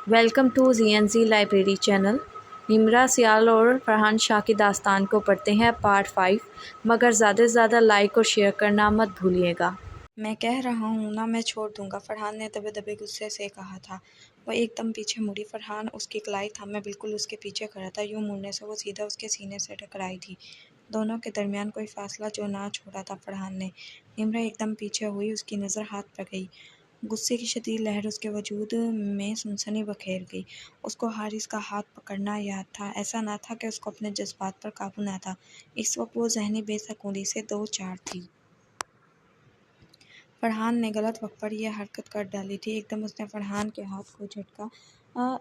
Welcome to ZNZ library channel. Nimra Sial और फरहान शाह की दास्तान को पढ़ते हैं पार्ट 5, मगर ज़्यादा से ज़्यादा लाइक और शेयर करना मत भूलिएगा। मैं कह रहा हूँ ना, मैं छोड़ दूंगा, फरहान ने दबे दबे गुस्से से कहा था। वह एकदम पीछे मुड़ी। फरहान उसकी कलाई थामे बिल्कुल उसके पीछे खड़ा था। यूं मुड़ने से वो सीधा उसके सीने से टकराई थी। दोनों के दरमियान कोई फासला जो ना छोड़ा था फरहान ने। निम्रा एकदम पीछे हुई, उसकी नज़र हाथ पर गई। गुस्से की शदीद लहर उसके वजूद में सनसनी बखेर गई। उसको हारिस का हाथ पकड़ना याद था। ऐसा ना था कि उसको अपने जज्बात पर काबू ना था। इस वक्त वो जहनी बेसकूनी से दो चार थी। फरहान ने गलत वक्त पर यह हरकत कर डाली थी। एकदम उसने फरहान के हाथ को झटका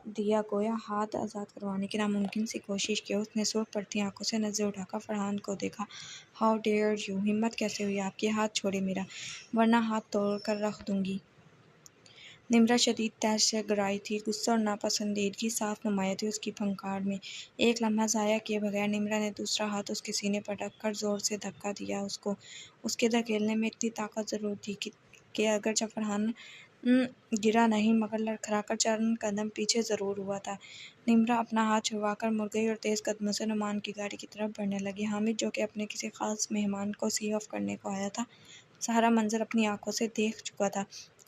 दिया, गोया हाथ आज़ाद करवाने की नामुमकिन सी कोशिश की। उसने सुर्ख पड़ती आंखों से नज़र उठाकर फरहान को देखा। हाउ डेयर यू, हिम्मत कैसे हुई आपकी, हाथ छोड़े मेरा, वरना हाथ तोड़ कर रख दूंगी। निम्रा शदीद तेज से गराई थी। गुस्सा और नापसंदीदगी साफ नुमाया थी उसकी फंकार में। एक लम्हा ज़ाया किए बगैर निम्रा ने दूसरा हाथ उसके सीने पर रखकर ज़ोर से धक्का दिया। उसको उसके धकेलने में इतनी ताकत ज़रूर थी कि अगर जब फरहान गिरा नहीं, मगर लड़खड़ाकर चंद कदम पीछे ज़रूर हुआ था। निम्रा अपना हाथ छुड़वाकर मुड़ गई और तेज़ कदमों से नुमान की गाड़ी की तरफ बढ़ने लगी। हामिद, जो कि अपने किसी ख़ास मेहमान को सी ऑफ करने को आया था, सारा मंजर अपनी आंखों से देख चुका था।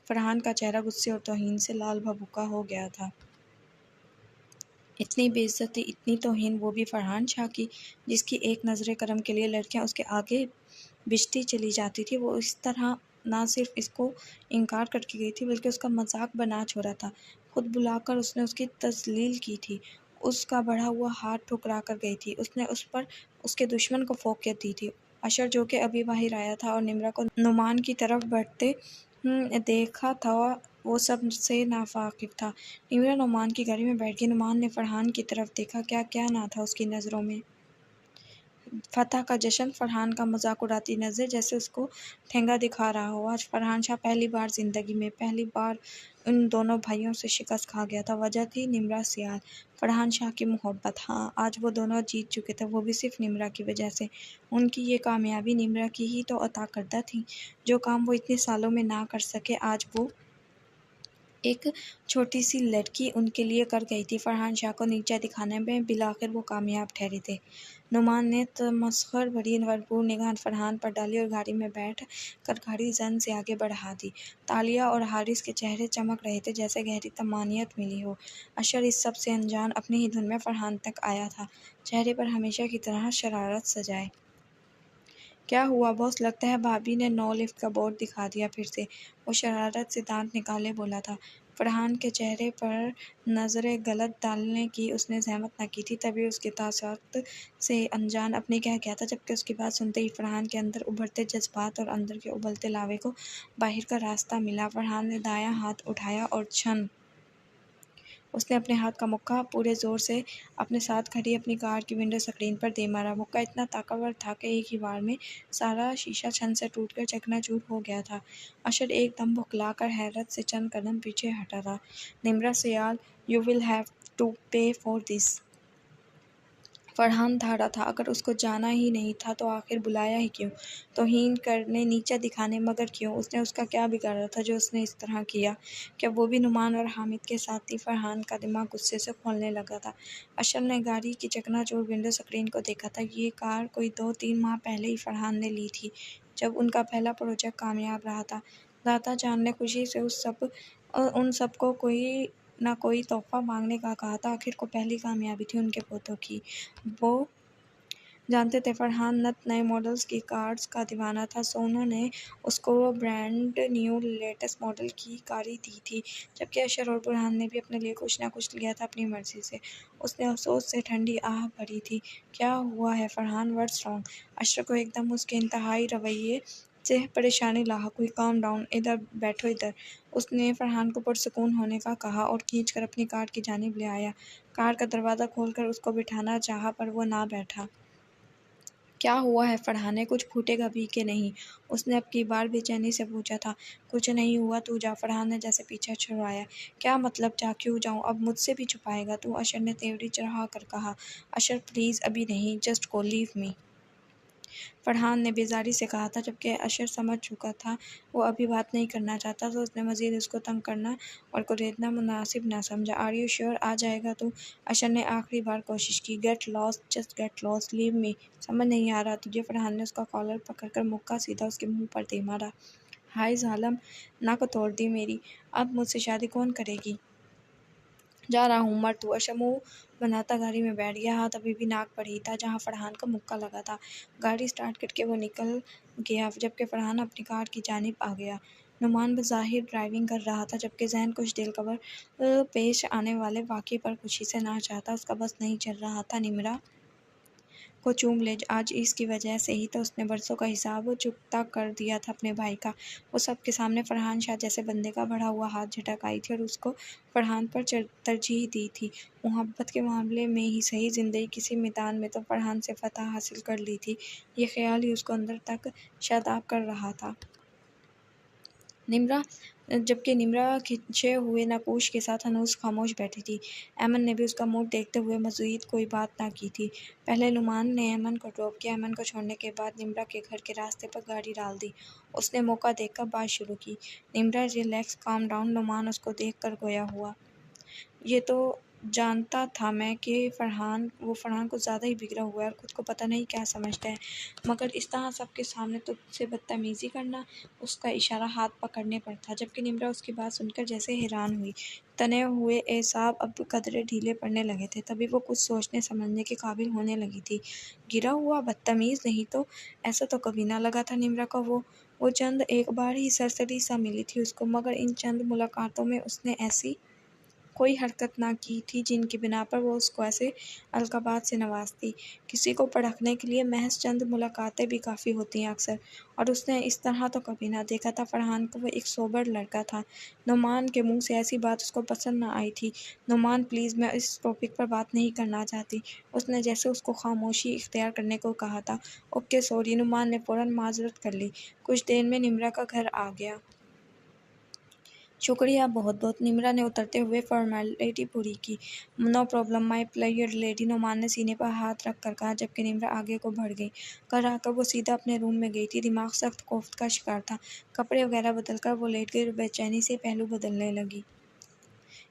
फरहान का चेहरा गुस्से और तौहीन से लाल भभूका हो गया था। इतनी बेइज्जती, इतनी तौहीन, वो भी फरहान शाह की, जिसकी एक नज़र करम के लिए लड़कियां उसके आगे बिछती चली जाती थी। वो इस तरह ना सिर्फ इसको इनकार करके गई थी, बल्कि उसका मजाक बना छोड़ा था। खुद बुलाकर उसने उसकी तजलील की थी। उसका बढ़ा हुआ हाथ ठुकरा कर गई थी। उसने उस पर उसके दुश्मन को फोकियत दी थी। अशर, जो कि अभी बाहर आया था और निम्रा को नुमान की तरफ बढ़ते देखा था, वो सब से नावाकिफ था। निम्रा नुमान की गाड़ी में बैठ गई। नुमान ने फरहान की तरफ देखा। क्या क्या ना था उसकी नज़रों में। फतह का जश्न, फरहान का मजाक उड़ाती नज़र, जैसे उसको ठेंगा दिखा रहा हो। आज फरहान शाह पहली बार ज़िंदगी में, पहली बार उन दोनों भाइयों से शिकस्त खा गया था। वजह थी निम्रा सियाल, फरहान शाह की मोहब्बत। हाँ, आज वो दोनों जीत चुके थे, वो भी सिर्फ निम्रा की वजह से। उनकी ये कामयाबी निम्रा की ही तो अता करदा थी। जो काम वो इतने सालों में ना कर सके, आज वो एक छोटी सी लड़की उनके लिए कर गई थी। फरहान शाह को नीचा दिखाने में बिलाखिर वो कामयाब ठहरे थे। नुमान ने तमस्खुर भरी भरपूर निगाह फरहान पर डाली और गाड़ी में बैठ कर गाड़ी जन से आगे बढ़ा दी। तालिया और हारिस के चेहरे चमक रहे थे, जैसे गहरी तमानियत मिली हो। अशर इस सब से अनजान अपनी ही धुन में फरहान तक आया था, चेहरे पर हमेशा की तरह शरारत सजाए। क्या हुआ बॉस, लगता है भाभी ने नो लिफ्ट का बोर्ड दिखा दिया फिर से, वो शरारत से दांत निकाले बोला था। फरहान के चेहरे पर नज़रें गलत डालने की उसने जहमत न की थी, तभी उसके तासुरात से अनजान अपने कह गया था। जबकि उसकी बात सुनते ही फरहान के अंदर उभरते जज्बात और अंदर के उबलते लावे को बाहर का रास्ता मिला। फरहान ने दायां हाथ उठाया और छन उसने अपने हाथ का मुक्का पूरे ज़ोर से अपने साथ खड़ी अपनी कार की विंडो स्क्रीन पर दे मारा। मुक्का इतना ताकतवर था कि एक ही बार में सारा शीशा छन से टूटकर चकनाचूर हो गया था। अशर एकदम बौखलाकर हैरत से चंद कदम पीछे हटा था। निम्रा सियाल, यू विल हैव टू पे फॉर दिस। फरहान धारा था, अगर उसको जाना ही नहीं था तो आखिर बुलाया ही क्यों। तौहीन करने, नीचा दिखाने, मगर क्यों। उसने उसका क्या बिगाड़ा था जो उसने इस तरह किया। क्या वो भी नुमान और हामिद के साथ थी। फरहान का दिमाग गुस्से से खोलने लगा था। अशर ने गाड़ी की चकनाचूर विंडो स्क्रीन को देखा था। ये कार कोई 2-3 माह पहले ही फरहान ने ली थी, जब उनका पहला प्रोजेक्ट कामयाब रहा था। दाता जान ने खुशी से उन सबको कोई ना कोई तोहफा मांगने का कहा था। आखिर को पहली कामयाबी थी उनके पोतों की। वो जानते थे फरहान नए मॉडल्स की कार्स का दीवाना था, सो उन्होंने उसको ब्रांड न्यू लेटेस्ट मॉडल की कारें दी थी। जबकि अशर और बुरहान ने भी अपने लिए कुछ ना कुछ लिया था अपनी मर्जी से। उसने अफसोस से ठंडी आह भरी थी। क्या हुआ है फरहान, व्हाट्स रॉन्ग। अशर को एकदम उसके इंतहाई रवैये से परेशानी लाहक हुई। काम डाउन, इधर बैठो इधर, उसने फरहान को पुरसुकून होने का कहा और खींचकर अपनी कार की जानिब ले आया। कार का दरवाज़ा खोलकर उसको बिठाना चाहा, पर वो ना बैठा। क्या हुआ है फरहान, ने कुछ फूटेगा भी कि नहीं, उसने अब की बार बेचैनी से पूछा था। कुछ नहीं हुआ, तू जा, फरहान ने जैसे पीछा छुड़वाया। क्या मतलब जा, क्यों जाऊँ, अब मुझसे भी छुपाएगा तू, अशर ने तेवरी चढ़ा कर कहा। अशर प्लीज़, अभी नहीं, just go, leave me. Farhan ने बेजारी से कहा था, जबकि अशर समझ चुका था वो अभी बात नहीं करना चाहता, तो उसने मज़ीद उसको तंग करना और कुरेदना मुनासिब ना समझा। आर यू श्योर आ जाएगा तू? अशर ने आखिरी बार कोशिश की। Get lost, just get lost, leave me. समझ नहीं आ रहा तुझे? फरहान ने उसका कॉलर पकड़कर मुक्का सीधा उसके मुंह पर दे मारा। हाय जालम, नाक तोड़ दी मेरी। अब मुझसे शादी कौन करेगी? जा रहा हूँ, मर तू। अशर मुँह बनाता गाड़ी में बैठ गया। हाथ अभी भी नाक पर ही था जहाँ फरहान का मुक्का लगा था। गाड़ी स्टार्ट करके वो निकल गया, जबकि फरहान अपनी कार की जानिब आ गया। नुमान बज़ाहिर ड्राइविंग कर रहा था, जबकि ज़हन कुछ दिल कबर पेश आने वाले वाक़ये पर खुशी से ना चाहता। उसका बस नहीं चल रहा था निम्रा को चूम ले। आज इसकी वजह से ही तो उसने बरसों का हिसाब चुकता कर दिया था अपने भाई का। वो सबके सामने फरहान शाह जैसे बंदे का बढ़ा हुआ हाथ झटक आई थी और उसको फरहान पर तरजीह दी थी। मोहब्बत के मामले में ही सही, ज़िंदगी किसी मैदान में तो फरहान से फतह हासिल कर ली थी। ये ख्याल ही उसको अंदर तक शादाब कर रहा था। जबकि निम्रा खिंचे हुए नकूश के साथ हनूस खामोश बैठी थी। ऐमन ने भी उसका मूड देखते हुए मज़ीद कोई बात ना की थी। पहले नुमान ने ऐमन को ड्रॉप किया। ऐमन को छोड़ने के बाद निम्रा के घर के रास्ते पर गाड़ी डाल दी। उसने मौका देखकर बात शुरू की। Nimra, relax, calm down. Numan उसको देखकर गोया हुआ। ये तो जानता था मैं कि फरहान कुछ ज़्यादा ही बिगड़ा हुआ है और खुद को पता नहीं क्या समझता है, मगर इस तरह सबके सामने तुझसे बदतमीज़ी करना। उसका इशारा हाथ पकड़ने पर था, जबकि निम्रा उसकी बात सुनकर जैसे हैरान हुई। तने हुए एसाब अब कदरे ढीले पड़ने लगे थे। तभी वो कुछ सोचने समझने के काबिल होने लगी थी। गिरा हुआ, बदतमीज़? नहीं तो ऐसा तो कभी ना लगा था निम्रा का। वो चंद एक बार ही सरसरी सा मिली थी उसको, मगर इन चंद मुलाकातों में उसने ऐसी कोई हरकत ना की थी जिनकी बिना पर वो उसको ऐसे अलकाबात से नवाजती। किसी को परखने के लिए महज चंद मुलाकातें भी काफ़ी होती हैं अक्सर, और उसने इस तरह तो कभी ना देखा था फरहान को। वो एक सोबर लड़का था। नुमान के मुंह से ऐसी बात उसको पसंद ना आई थी। नुमान प्लीज़, मैं इस टॉपिक पर बात नहीं करना चाहती। उसने जैसे उसको खामोशी इख्तियार करने को कहा था। Okay sorry. नुमान ने फ़ौरन माजरत कर ली। कुछ देर में निम्रा का घर आ गया। शुक्रिया, बहुत बहुत। निम्रा ने उतरते हुए फॉर्मेलिटी पूरी की। No problem my player lady, Numan ने सीने पर हाथ रख कर कहा, जबकि निम्रा आगे को बढ़ गई। घर आकर वो सीधा अपने रूम में गई थी। दिमाग सख्त कोफ्त का शिकार था। कपड़े वगैरह बदलकर वो लेट गई और बेचैनी से पहलू बदलने लगी।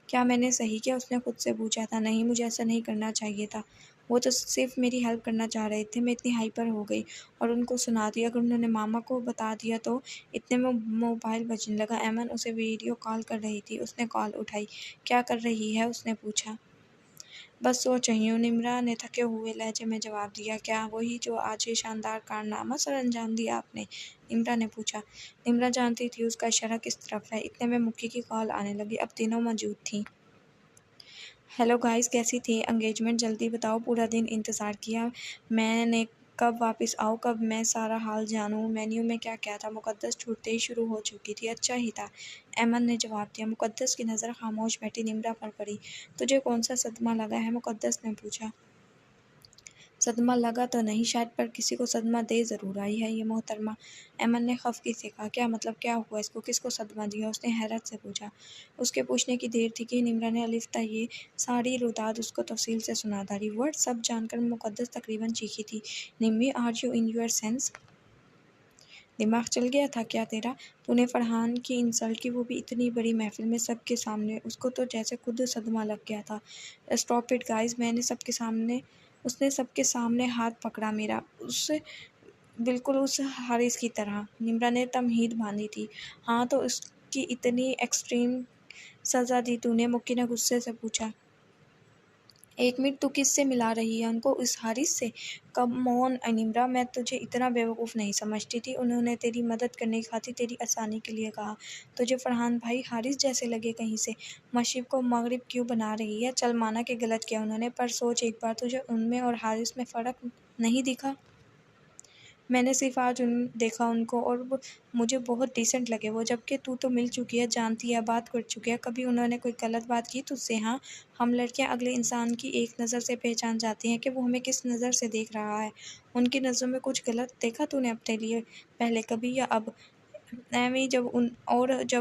क्या मैंने सही किया? उसने खुद से पूछा था। नहीं, मुझे ऐसा नहीं करना चाहिए था। वो तो सिर्फ मेरी हेल्प करना चाह रहे थे। मैं इतनी हाइपर हो गई और उनको सुना दिया। अगर उन्होंने मामा को बता दिया तो। इतने में मोबाइल बजने लगा। ऐमन उसे वीडियो कॉल कर रही थी। उसने कॉल उठाई। क्या कर रही है? उसने पूछा। बस सोच रही हूँ, निम्रा ने थके हुए लहजे में जवाब दिया। क्या वही जो आज ये शानदार कारनामा सर अंजाम दिया आपने? निम्रा ने पूछा। निम्रा जानती थी उसका इशारा किस तरफ है। इतने में मुक्की की कॉल आने लगी। अब तीनों मौजूद थीं। हेलो गाइस, कैसी थी एंगेजमेंट? जल्दी बताओ, पूरा दिन इंतज़ार किया मैंने। कब वापस आओ? कब मैं सारा हाल जानूँ? मेन्यू में क्या क्या था? मुक़द्दस छूटते ही शुरू हो चुकी थी। अच्छा ही था, ऐमन ने जवाब दिया। मुक़द्दस की नज़र खामोश बैठी निम्रा पर पड़ी। तुझे कौन सा सदमा लगा है? मुक़द्दस ने पूछा। सदमा लगा तो नहीं शायद, पर किसी को सदमा दे ज़रूर आई है ये मोहतरमा। ऐमन ने खफगी से कहा। क्या मतलब? क्या हुआ इसको? किसको सदमा दिया? उसने हैरत से पूछा। उसके पूछने की देर थी कि निम्रा ने अलिफ्ता ये सारी रुदाद उसको तफसील से सुना डाली। वर्ड सब जानकर मुक़द्दस तकरीबन चीखी थी। Nimmi, are you in your senses? दिमाग चल गया था क्या तेरा? तूने फरहान की इंसल्ट की, वो भी इतनी बड़ी महफिल में सबके सामने। उसको तो जैसे खुद सदमा लग गया था। Stop it guys. उसने सबके सामने हाथ पकड़ा मेरा, बिल्कुल उस हारिस की तरह। निम्रा ने तमहीद बांधी थी। हाँ, तो उसकी इतनी एक्सट्रीम सज़ा दी तूने? मुक्की ने गुस्से से पूछा। एक मिनट, तू किससे मिला रही है उनको? उस हारिस से? कम ऑन निम्रा, मैं तुझे इतना बेवकूफ़ नहीं समझती थी। उन्होंने तेरी मदद करने की खातिर तेरी आसानी के लिए कहा। तुझे फरहान भाई हारिस जैसे लगे कहीं से? मशरिक़ को मगरिब क्यों बना रही है? चल माना कि गलत किया उन्होंने, पर सोच एक बार, तुझे उनमें और हारिस में फ़र्क नहीं दिखा? मैंने सिर्फ आज देखा उनको, और मुझे बहुत डिसेंट लगे वो। जबकि तू तो मिल चुकी है, जानती है, बात कर चुकी है। कभी उन्होंने कोई गलत बात की तुझसे? हाँ, हम लड़कियां अगले इंसान की एक नज़र से पहचान जाती हैं कि वो हमें किस नज़र से देख रहा है। उनकी नज़रों में कुछ गलत देखा तूने अपने लिए पहले कभी, या अब? एवी जब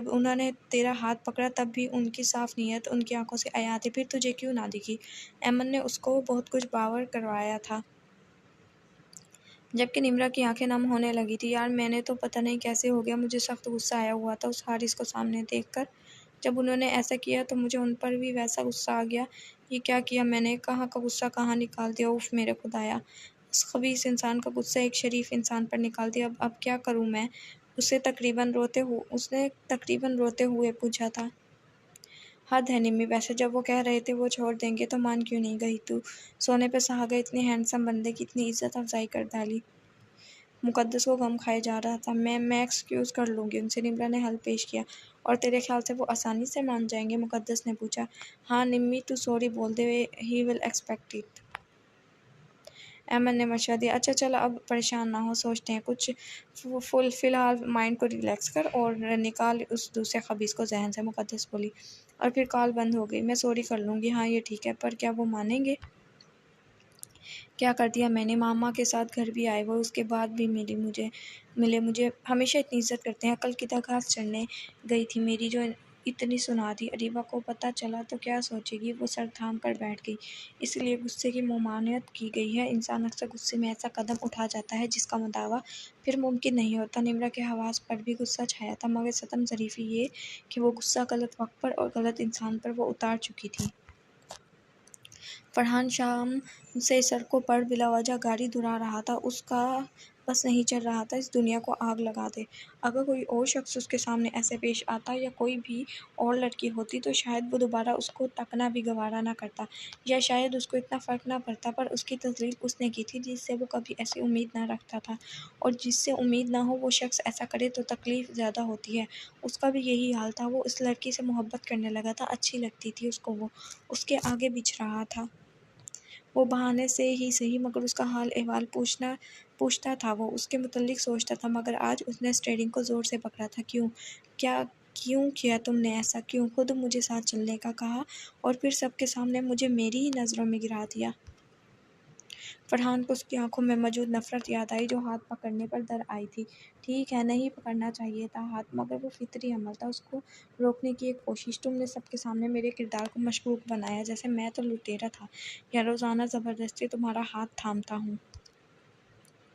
उन्होंने तेरा हाथ पकड़ा तब भी उनकी साफ नीयत उनकी आंखों से आया थी, फिर तुझे क्यों ना दिखी? एमन ने उसको बहुत कुछ बावर करवाया था। जबकि निम्रा की आंखें नम होने लगी थी। यार मैंने तो पता नहीं कैसे हो गया, मुझे सख्त गुस्सा आया हुआ था उस हारिस को सामने देखकर। जब उन्होंने ऐसा किया तो मुझे उन पर भी वैसा गुस्सा आ गया। ये क्या किया मैंने, कहाँ का गुस्सा कहाँ निकाल दिया, उफ मेरे खुदाया। उस खबीस इंसान का गुस्सा एक शरीफ इंसान पर निकाल दिया। अब क्या करूँ मैं? उसने तकरीबन रोते हुए पूछा था। हद है निम्मी, वैसे जब वो कह रहे थे वो छोड़ देंगे तो मान क्यों नहीं गई तू? सोने पे सुहागा इतने हैंडसम बंदे की इतनी इज्जत अफजाई कर डाली। मुकद्दस को गम खाए जा रहा था। मैं एक्सक्यूज़ कर लूँगी उनसे, निम्रा ने हल पेश किया। और तेरे ख्याल से वो आसानी से मान जाएंगे? मुकद्दस ने पूछा। हाँ निम्मी, तू सॉरी बोल दे, ही विल एक्सपेक्ट इट। अमन ने मशवरा दिया। अच्छा चल, अब परेशान ना हो, सोचते हैं कुछ। फ़िलहाल माइंड को रिलैक्स कर और निकाल उस दूसरे खबीस को जहन से, मुकद्दस बोली। और फिर कॉल बंद हो गई। मैं सॉरी कर लूँगी, हाँ ये ठीक है, पर क्या वो मानेंगे? क्या कर दिया मैंने? मामा के साथ घर भी आए वो, उसके बाद भी मिले मुझे हमेशा इतनी इज्जत करते हैं। कल की दरखास्त चढ़ने गई थी मेरी, जो इतनी सुना दी। अरीबा को पता चला तो क्या सोचेगी? वो सर थाम कर बैठ गई। इसलिए गुस्से की ममानियत की गई है। इंसान अक्सर गुस्से में ऐसा कदम उठा जाता है जिसका मुदावा फिर मुमकिन नहीं होता। निम्रा के हवास पर भी गुस्सा छाया था, मगर सतम ज़रीफ़ी ये कि वो गुस्सा गलत वक्त पर और गलत इंसान पर वो उतार चुकी थी। फरहान शाम से सड़कों पर बिलावजह गाड़ी दुरा रहा था। उसका बस नहीं चल रहा था इस दुनिया को आग लगा दे। अगर कोई और शख्स उसके सामने ऐसे पेश आता या कोई भी और लड़की होती तो शायद वो दोबारा उसको तकना भी गवारा ना करता, या शायद उसको इतना फ़र्क ना पड़ता। पर उसकी तस्लील उसने की थी जिससे वो कभी ऐसी उम्मीद ना रखता था, और जिससे उम्मीद ना हो वो शख्स ऐसा करे तो तकलीफ़ ज़्यादा होती है। उसका भी यही हाल था। वो इस लड़की से मोहब्बत करने लगा था, अच्छी लगती थी उसको वो, उसके आगे बिछ रहा था। वो बहाने से ही सही मगर उसका हाल अहवाल पूछता था, वो उसके मुतल्लिक सोचता था। मगर आज उसने स्टीयरिंग को ज़ोर से पकड़ा था। क्यों किया तुमने ऐसा? क्यों खुद मुझे साथ चलने का कहा और फिर सबके सामने मुझे मेरी ही नज़रों में गिरा दिया? फरहान को उसकी आंखों में मौजूद नफ़रत याद आई जो हाथ पकड़ने पर दर आई थी। ठीक है, नहीं पकड़ना चाहिए था हाथ, मगर वो फितरी अमल था। उसको रोकने की एक कोशिश। तुमने सबके सामने मेरे किरदार को मशकूक बनाया, जैसे मैं तो लुटेरा था या रोज़ाना ज़बरदस्ती तुम्हारा हाथ थामता हूँ।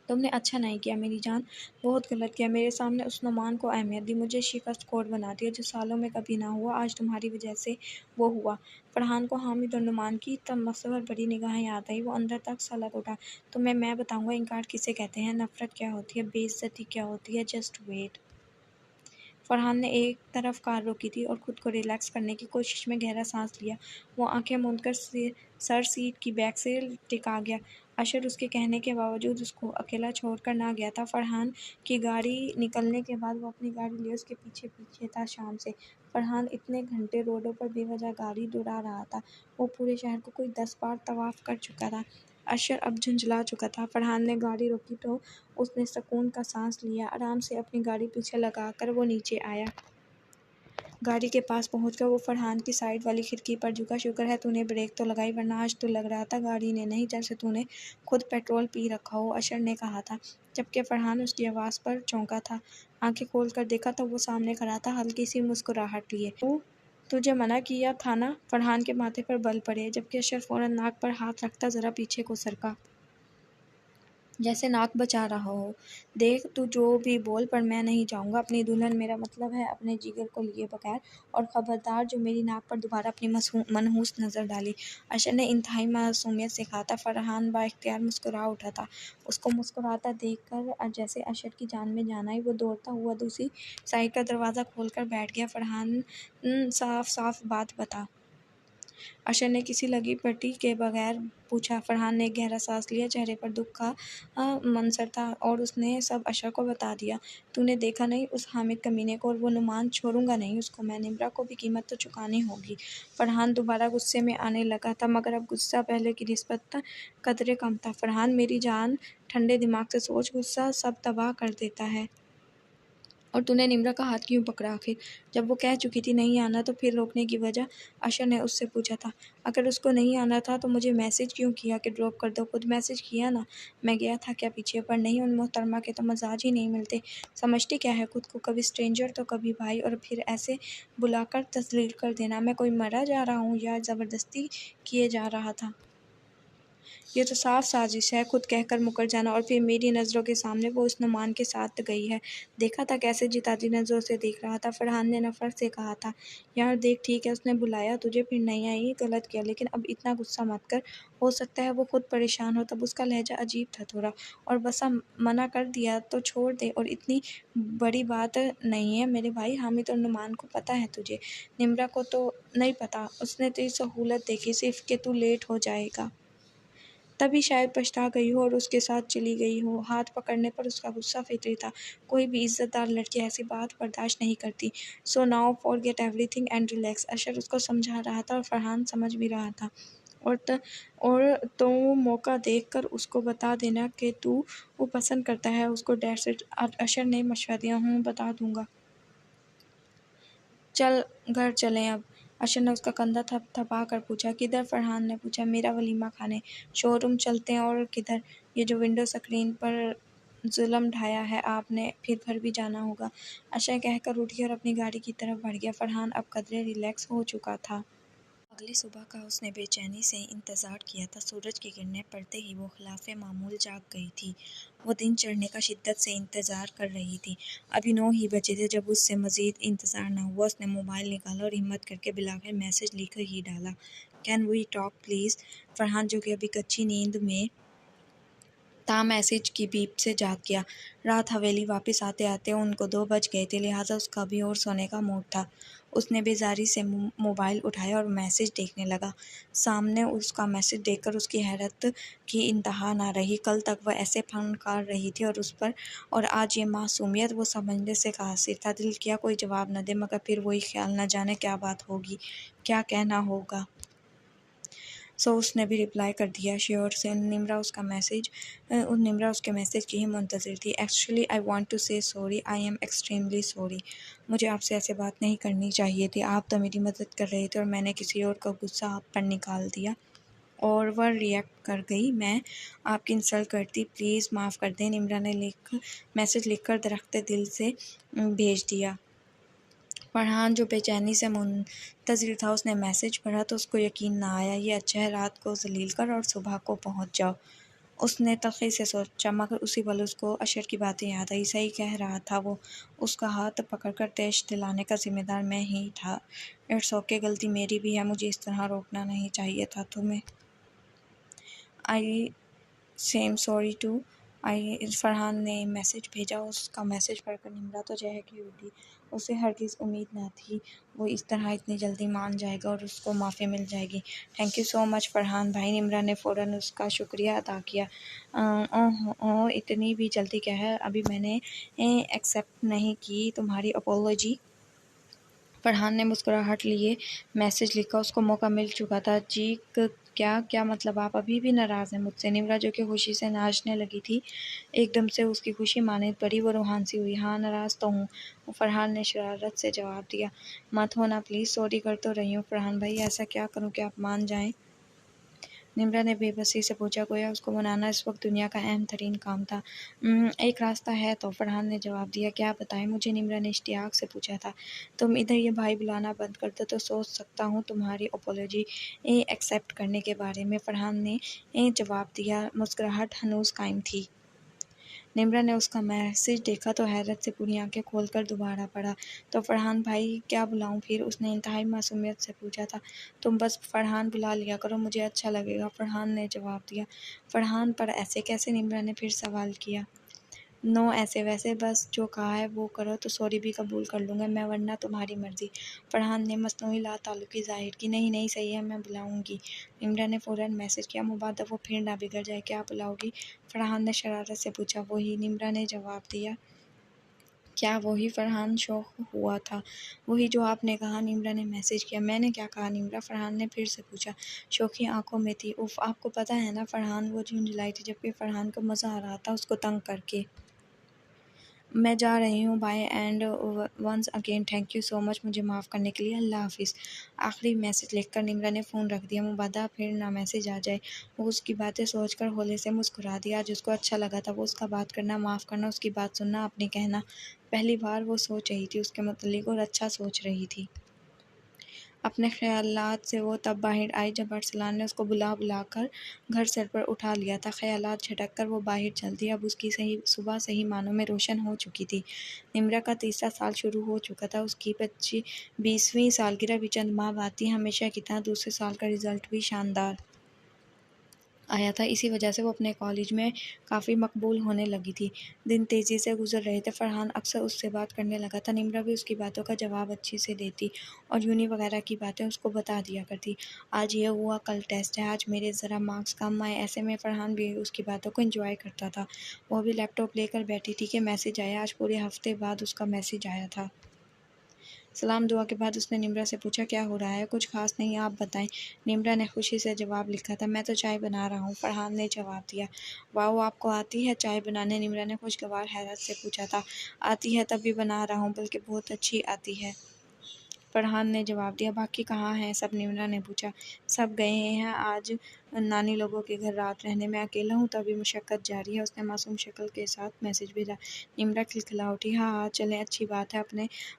तुमने अच्छा नहीं किया मेरी जान, बहुत गलत किया। मेरे सामने उस नुमान को अहमियत दी, मुझे शिकस्त खोर बना दिया, जो सालों में कभी ना हुआ, आज तुम्हारी वजह से वो हुआ। फरहान को हामिद और नुमान की तमस्सुर भरी निगाहें याद आई। वो अंदर तक सलग उठा। तुम्हें मैं बताऊंगा इनकार किसे कहते हैं, नफरत क्या होती है, बेइज्जती क्या होती है। Just wait. फरहान ने एक तरफ कार रोकी थी और खुद को रिलैक्स करने की कोशिश में गहरा सांस लिया। वो आंखें मूंदकर सर सीट की बैक से टिका गया। अशर उसके कहने के बावजूद उसको अकेला छोड़कर ना गया था। फरहान की गाड़ी निकलने के बाद वो अपनी गाड़ी लिए उसके पीछे पीछे था शाम से। फरहान इतने घंटे रोडों पर बेवजह गाड़ी दुड़ा रहा था। वो पूरे शहर को कोई 10 बार तवाफ कर चुका था। अशर अब झुंझला चुका था। फरहान ने गाड़ी रोकी तो उसने सुकून का सांस लिया। आराम से अपनी गाड़ी पीछे लगाकर वो नीचे आया। गाड़ी के पास पहुंचकर वो फरहान की साइड वाली खिड़की पर झुका। शुक्र है तूने ब्रेक तो लगाई, वरना आज तो लग रहा था गाड़ी ने नहीं, जैसे तूने खुद पेट्रोल पी रखा हो, अशर ने कहा था, जबकि फरहान उसकी आवाज़ पर चौंका था। आंखें खोल कर देखा तो वो सामने खड़ा था, हल्की सी मुस्कुराहट लिए। तुझे मना किया था ना? फरहान के माथे पर बल पड़े, जबकि अशर फौरन नाक पर हाथ रखता ज़रा पीछे को सरका, जैसे नाक बचा रहा हो। देख तू जो भी बोल, पर मैं नहीं जाऊंगा अपनी दुल्हन, मेरा मतलब है अपने जिगर को लिए बगैर। और ख़बरदार जो मेरी नाक पर दोबारा अपनी मनहूस नज़र डाली। अशर ने इंतहाई मासूमियत से कहा था। फरहान बाइख्तियार मुस्कुरा उठा था। उसको मुस्कुराता देखकर जैसे अशर की जान में जान आई। वो दौड़ता हुआ दूसरी साइड का दरवाज़ा खोलकर बैठ गया। फरहान, साफ साफ बात बता। अशर ने किसी लगी पट्टी के बगैर पूछा। फरहान ने एक गहरा सांस लिया, चेहरे पर दुख का मंजर था, और उसने सब अशर को बता दिया। तूने देखा नहीं उस हामिद कमीने को, और वो नुमान, छोड़ूंगा नहीं उसको मैं, निम्रा को भी कीमत तो चुकानी होगी। फरहान दोबारा गुस्से में आने लगा था, मगर अब गुस्सा पहले की निस्बत कदरे कम था। फरहान मेरी जान, ठंडे दिमाग से सोच, गुस्सा सब तबाह कर देता है। और तूने निम्रा का हाथ क्यों पकड़ा आखिर? जब वो कह चुकी थी नहीं आना तो फिर रोकने की वजह? अशर ने उससे पूछा था। अगर उसको नहीं आना था तो मुझे मैसेज क्यों किया कि ड्रॉप कर दो? खुद मैसेज किया ना, मैं गया था क्या पीछे? पर नहीं, उन मोहतरमा के तो मजाज ही नहीं मिलते। समझती क्या है खुद को, कभी स्ट्रेंजर तो कभी भाई, और फिर ऐसे बुलाकर तस्लील कर देना। मैं कोई मरा जा रहा हूँ या ज़बरदस्ती किए जा रहा था? ये तो साफ साजिश है, खुद कहकर मुकर जाना और फिर मेरी नज़रों के सामने वो उस नुमान के साथ गई है। देखा था कैसे जिताती नज़रों से देख रहा था। फरहान ने नफ़रत से कहा था, यार देख ठीक है उसने बुलाया तुझे फिर नहीं आई, गलत किया, लेकिन अब इतना गुस्सा मत कर, हो सकता है वो खुद परेशान हो। तब उसका लहजा अजीब था थोड़ा, और बसा मना कर दिया तो छोड़ दे, और इतनी बड़ी बात नहीं है मेरे भाई। हामिद और नुमान को पता है तुझे, निम्रा को तो नहीं पता। उसने तेरी सहूलत देखी सिर्फ कि तू लेट हो जाएगा, तभी शायद पछता गई हो और उसके साथ चली गई हो। हाथ पकड़ने पर उसका गुस्सा फितरी था। कोई भी इज्जतदार लड़की ऐसी बात बर्दाश्त नहीं करती। So now forget everything and relax. Ashar उसको समझा रहा था और फरहान समझ भी रहा था। और तो मौका देखकर उसको बता देना कि तू वो पसंद करता है उसको। That's it. अशर ने मशवरा दिया। बता दूंगा। चल घर चलें अब। अशर ने उसका कंधा थपथपा कर पूछा। किधर? फरहान ने पूछा। मेरा वलीमा खाने। शोरूम चलते हैं। और किधर? ये जो विंडो स्क्रीन पर जुल्म ढाया है आपने, फिर घर भी जाना होगा। अशर कहकर उठ गया और अपनी गाड़ी की तरफ बढ़ गया। फरहान अब कदरे रिलैक्स हो चुका था। अगली सुबह का उसने बेचैनी से इंतज़ार किया था। सूरज की किरणें पड़ते ही वो खिलाफ़े मामूल जाग गई थी। वो दिन चढ़ने का शिद्दत से इंतज़ार कर रही थी। अभी 9 ही बजे थे जब उससे मज़ीद इंतज़ार न हुआ। उसने मोबाइल निकाला और हिम्मत करके बिलाकर मैसेज लिख ही डाला। Can we talk please? Farhan जो कि अभी कच्ची नींद में था मैसेज की बीप से जाग गया। रात हवेली वापस आते आते उनको 2 बज गए थे, लिहाजा उसका अभी और सोने का मूड था। उसने बेजारी से मोबाइल उठाया और मैसेज देखने लगा। सामने उसका मैसेज देखकर उसकी हैरत की इंतहा ना रही। कल तक वह ऐसे फनकार रही थी और उस पर, और आज ये मासूमियत वो समझने से कासिर था। दिल किया कोई जवाब न दे, मगर फिर वही ख्याल, न जाने क्या बात होगी, क्या कहना होगा। सो उसने भी रिप्लाई कर दिया श्योर से। निम्रा उसके मैसेज की ही मुंतज़िर थी। एक्चुअली आई वांट टू से sorry, I am extremely sorry. मुझे आपसे ऐसे बात नहीं करनी चाहिए थी। आप तो मेरी मदद कर रहे थे और मैंने किसी और का गुस्सा आप पर निकाल दिया और वह रिएक्ट कर गई। मैं आपकी इंसल्ट करती, प्लीज़ माफ़ कर दें। निम्रा ने मैसेज लिखकर दरख्त दिल से भेज दिया। फरहान जो बेचैनी से मुंतज़िर था, उसने मैसेज पढ़ा तो उसको यकीन ना आया। ये अच्छा है रात को ज़लील कर और सुबह को पहुंच जाओ। उसने तल्ख़ी से सोचा, मगर उसी पल उसको अशर की बातें याद आई। सही कह रहा था वो। उसका हाथ पकड़कर तेज दिलाने का ज़िम्मेदार मैं ही था। इट्स ओके, गलती मेरी भी है। मुझे इस तरह रोकना नहीं चाहिए था तुम्हें। आई सेम सॉरी टू। फरहान ने मैसेज भेजा। उसका मैसेज पढ़कर निम्रा तो चहकी उठी। उसे हरगिज़ उम्मीद न थी वो इस तरह इतनी जल्दी मान जाएगा और उसको माफ़ी मिल जाएगी। Thank you so much Farhan भाई। निम्रा ने फ़ौरन उसका शुक्रिया अदा किया। ओह इतनी भी जल्दी क्या है, अभी मैंने एक्सेप्ट नहीं की तुम्हारी अपोलॉजी। फरहान ने मुस्कुराहट लिए मैसेज लिखा। उसको मौका मिल चुका था। जी क्या मतलब आप अभी भी नाराज़ हैं मुझसे? निम्रा जो कि खुशी से नाचने लगी थी, एकदम से उसकी खुशी मानित पड़ी। वो रूहान सी हुई। हाँ नाराज़ तो हूँ, फरहान ने शरारत से जवाब दिया। मत होना प्लीज़, सॉरी कर तो रही हूँ फरहान भाई, ऐसा क्या करूँ कि आप मान जाएं? निम्रा ने बेबसी से पूछा, गोया उसको मनाना इस वक्त दुनिया का अहम तरीन काम था। एक रास्ता है तो, फरहान ने जवाब दिया। क्या बताएं मुझे? निम्रा ने इश्तियाक से पूछा था। तुम इधर ये भाई बुलाना बंद कर दो तो सोच सकता हूँ तुम्हारी अपोलॉजी एक्सेप्ट करने के बारे में, फरहान ने जवाब दिया। मुस्कुराहट हनूज़ कायम थी। निम्रा ने उसका मैसेज देखा तो हैरत से पूरी आंखें खोलकर दोबारा पढ़ा। तो फरहान भाई क्या बुलाऊं फिर? उसने इंतहाई मासूमियत से पूछा था। तुम बस फरहान बुला लिया करो, मुझे अच्छा लगेगा, फरहान ने जवाब दिया। फरहान पर ऐसे कैसे? निम्रा ने फिर सवाल किया। नो ऐसे वैसे, बस जो कहा है वो करो तो सॉरी भी कबूल कर लूँगा मैं, वरना तुम्हारी मर्ज़ी। फरहान ने मसनूई लाताल्लुकी ज़ाहिर की। नहीं नहीं सही है, मैं बुलाऊँगी। निम्रा ने फ़ौरन मैसेज किया। मुबादा वो फिर ना बिगड़ जाए, क्या बुलाओगी? फरहान ने शरारत से पूछा। वही, निम्रा ने जवाब दिया। क्या वही? फरहान शौक हुआ था। वही जो आपने कहा, निम्रा ने मैसेज किया। मैंने क्या कहा निम्रा? फरहान ने फिर से पूछा। शौकी आंखों में थी। उफ, आपको पता है ना फरहान, वो झुंझलाई थी जबकि फरहान को मज़ा आ रहा था उसको तंग करके। मैं जा रही हूँ, bye and once again thank you so much मुझे माफ़ करने के लिए, अल्लाह हाफिज़। आखिरी मैसेज लिखकर निम्रा ने फ़ोन रख दिया। मुबादा फिर ना मैसेज आ जाए। वो उसकी बातें सोचकर होले से मुस्कुरा दिया। आज उसको अच्छा लगा था। वो उसका बात करना, माफ़ करना, उसकी बात सुनना, अपनी कहना, पहली बार वो सोच रही थी उसके मुतल्लिक़ और अच्छा सोच रही थी। अपने ख़यालात से वो तब बाहर आई जब अरसलान ने उसको बुलाकर घर सर पर उठा लिया था। ख़यालात झटक कर वो बाहर चल दी। अब उसकी सुबह सही मानों में रोशन हो चुकी थी। निम्रा का तीसरा साल शुरू हो चुका था। उसकी 20वीं सालगिरह भी चंद माह बाद थी। हमेशा की तरह दूसरे साल का रिज़ल्ट भी शानदार आया था। इसी वजह से वो अपने कॉलेज में काफ़ी मकबूल होने लगी थी। दिन तेज़ी से गुजर रहे थे। फरहान अक्सर उससे बात करने लगा था। निम्रा भी उसकी बातों का जवाब अच्छे से देती और यूनी वगैरह की बातें उसको बता दिया करती। आज ये हुआ, कल टेस्ट है, आज मेरे ज़रा मार्क्स कम आए। ऐसे में फरहान भी उसकी बातों को एंजॉय करता था। वो भी लैपटॉप लेकर बैठी थी कि मैसेज आया। आज पूरे हफ्ते बाद उसका मैसेज आया था। सलाम दुआ के बाद उसने निम्रा से पूछा, क्या हो रहा है? कुछ खास नहीं, आप बताएं। निम्रा ने खुशी से जवाब लिखा था, मैं तो चाय बना रहा हूँ। फरहान ने जवाब दिया, वाह, आपको आती है चाय बनाने? निम्रा ने खुशगवार हैरत से पूछा था। आती है तभी बना रहा हूँ, बल्कि बहुत अच्छी आती है, फरहान ने जवाब दिया। बाकी कहाँ हैं सब? निम्रा ने पूछा। सब गए हैं आज नानी लोगों के घर रात रहने, मैं अकेला हूँ तो अभी मुशक्क़त जारी है। उसने मासूम शक्ल के साथ मैसेज भेजा। निम्रा खिलखिला उठी। हाँ हाँ चलें, अच्छी बात है,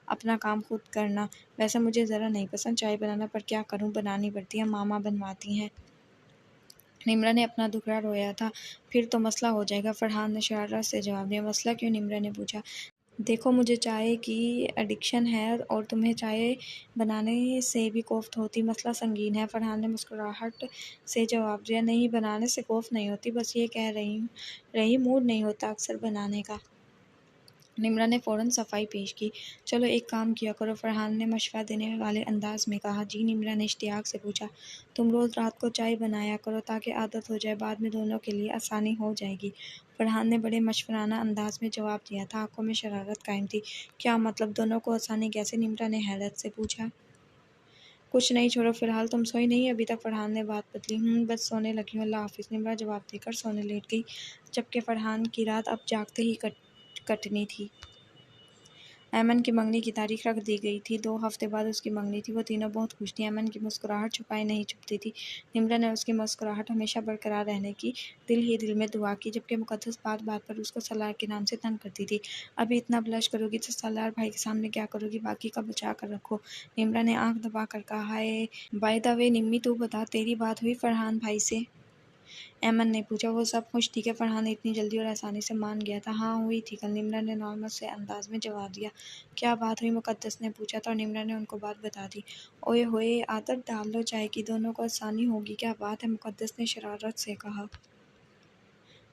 अपना काम खुद करना। वैसे मुझे ज़रा नहीं पसंद चाय बनाना, पर क्या करूँ, बनानी पड़ती है, मामा बनवाती हैं। निम्रा ने अपना दुखड़ा रोया था। फिर तो मसला हो जाएगा, फरहान ने शरारत से जवाब दिया। मसला क्यों? निम्रा ने पूछा। देखो, मुझे चाय की एडिक्शन है और तुम्हें चाय बनाने से भी कोफ्त होती। मसला संगीन है, फरहान ने मुस्कुराहट से जवाब दिया। नहीं, बनाने से कोफ्त नहीं होती, बस ये कह रही मूड नहीं होता अक्सर बनाने का। निम्रा ने फ़ौरन सफाई पेश की। चलो एक काम किया करो, फरहान ने मशवरा देने वाले अंदाज में कहा। जी? निम्रा ने इश्तियाक से पूछा। तुम रोज़ रात को चाय बनाया करो ताकि आदत हो जाए, बाद में दोनों के लिए आसानी हो जाएगी। फरहान ने बड़े मशवराना अंदाज में जवाब दिया था। आंखों में शरारत कायम थी। क्या मतलब, दोनों को आसानी कैसे? निम्रा ने हैरत से पूछा। कुछ नहीं, छोड़ो, फिलहाल तुम सोई नहीं अभी तक? फरहान ने बात बदली। बस सोने लगी हूँ, अल्लाह हाफिज़। निम्रा जवाब देकर सोने लेट गई, जबकि फरहान की रात अब जागते ही कटनी थी। ऐमन की मंगनी की तारीख रख दी गई थी। 2 हफ्ते बाद उसकी मंगनी थी। वो तीनों बहुत खुश थी। ऐमन की मुस्कुराहट छुपाई नहीं छुपती थी। निम्रा ने उसकी मुस्कुराहट हमेशा बरकरार रहने की दिल ही दिल में दुआ की, जबकि मुकद्दस बात बात पर उसको सलार के नाम से तंग करती थी। अभी इतना ब्लश करोगी तो सलार भाई के सामने क्या करोगी? बाकी का बचा कर रखो। निम्रा ने आंख दबा कर कहा। हाय, बाय द वे निम्मी, तू बता, तेरी बात हुई फरहान भाई से? ऐमन ने पूछा। वो सब खुश थी कि फरहान ने इतनी जल्दी और आसानी से मान गया था। हाँ, हुई थी कल, निम्रा ने नॉर्मल से अंदाज में जवाब दिया। क्या बात हुई? मुकद्दस ने पूछा था और निम्रा ने उनको बात बता दी। ओए होए, आदत डाल लो चाय की, दोनों को आसानी होगी। क्या बात है? मुकद्दस ने शरारत से कहा।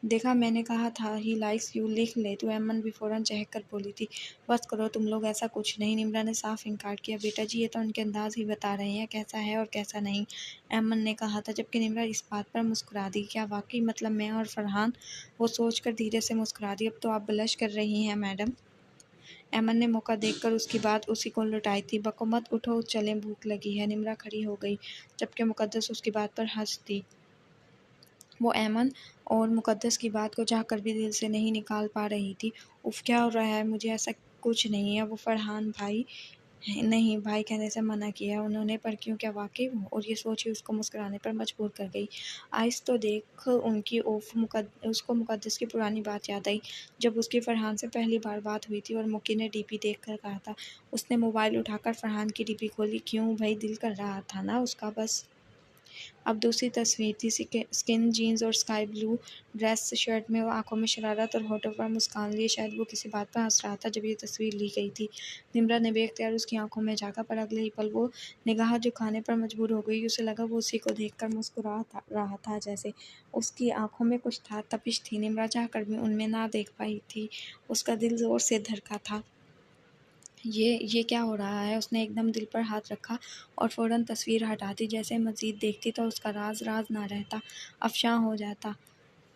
देखा, मैंने कहा था ही लाइक्स यू, लिख ले तू। ऐमन भी फ़ौरन चहक कर बोली थी। बस करो तुम लोग, ऐसा कुछ नहीं। निम्रा ने साफ इनकार किया। बेटा जी, ये तो उनके अंदाज ही बता रहे हैं कैसा है और कैसा नहीं, ऐमन ने कहा था, जबकि निम्रा इस बात पर मुस्कुरा दी। क्या वाकई, मतलब मैं और फरहान? वो सोचकर धीरे से मुस्कुरा दी। अब तो आप ब्लश कर रही हैं मैडम। ऐमन ने मौका देखकर उसकी बात उसी को लौटाई थी। बको मत, उठो चलें, भूख लगी है। निम्रा खड़ी हो गई, जबकि मुकद्दस उसकी बात पर हंस दी। वो ऐमन और मुकद्दस की बात को चाहकर भी दिल से नहीं निकाल पा रही थी। उफ़, क्या हो रहा है? मुझे ऐसा कुछ नहीं है। वो फरहान भाई नहीं, भाई कहने से मना किया उन्होंने, पर क्यों, क्या वाकई वो? और ये सोच ही उसको मुस्कुराने पर मजबूर कर गई। आइस तो देख उनकी। उफ़, उसको मुकद्दस की पुरानी बात याद आई, जब उसकी फरहान से पहली बार बात हुई थी और मुक्की ने डीपी देखकर कहा था। उसने मोबाइल उठाकर फरहान की डीपी खोली। क्यों भाई, दिल कर रहा था ना उसका बस। अब दूसरी तस्वीर थी। स्किन जीन्स और स्काई ब्लू ड्रेस शर्ट में, वो आंखों में शरारत और होठों पर मुस्कान लिए। शायद वो किसी बात पर हंस रहा था जब ये तस्वीर ली गई थी। निम्रा ने बेख्तियार उसकी आंखों में झाँका, पर अगले ही पल वो निगाह झुकाने पर मजबूर हो गई। उसे लगा वो उसी को देखकर मुस्कुरा रहा था, जैसे उसकी आंखों में कुछ था, तपिश थी। निम्रा चाहकर भी उनमें ना देख पाई थी। उसका दिल जोर से धड़का था। ये क्या हो रहा है? उसने एकदम दिल पर हाथ रखा और फ़ौरन तस्वीर हटा दी। जैसे मज़ीद देखती तो उसका राज ना रहता, अफ़शां हो जाता।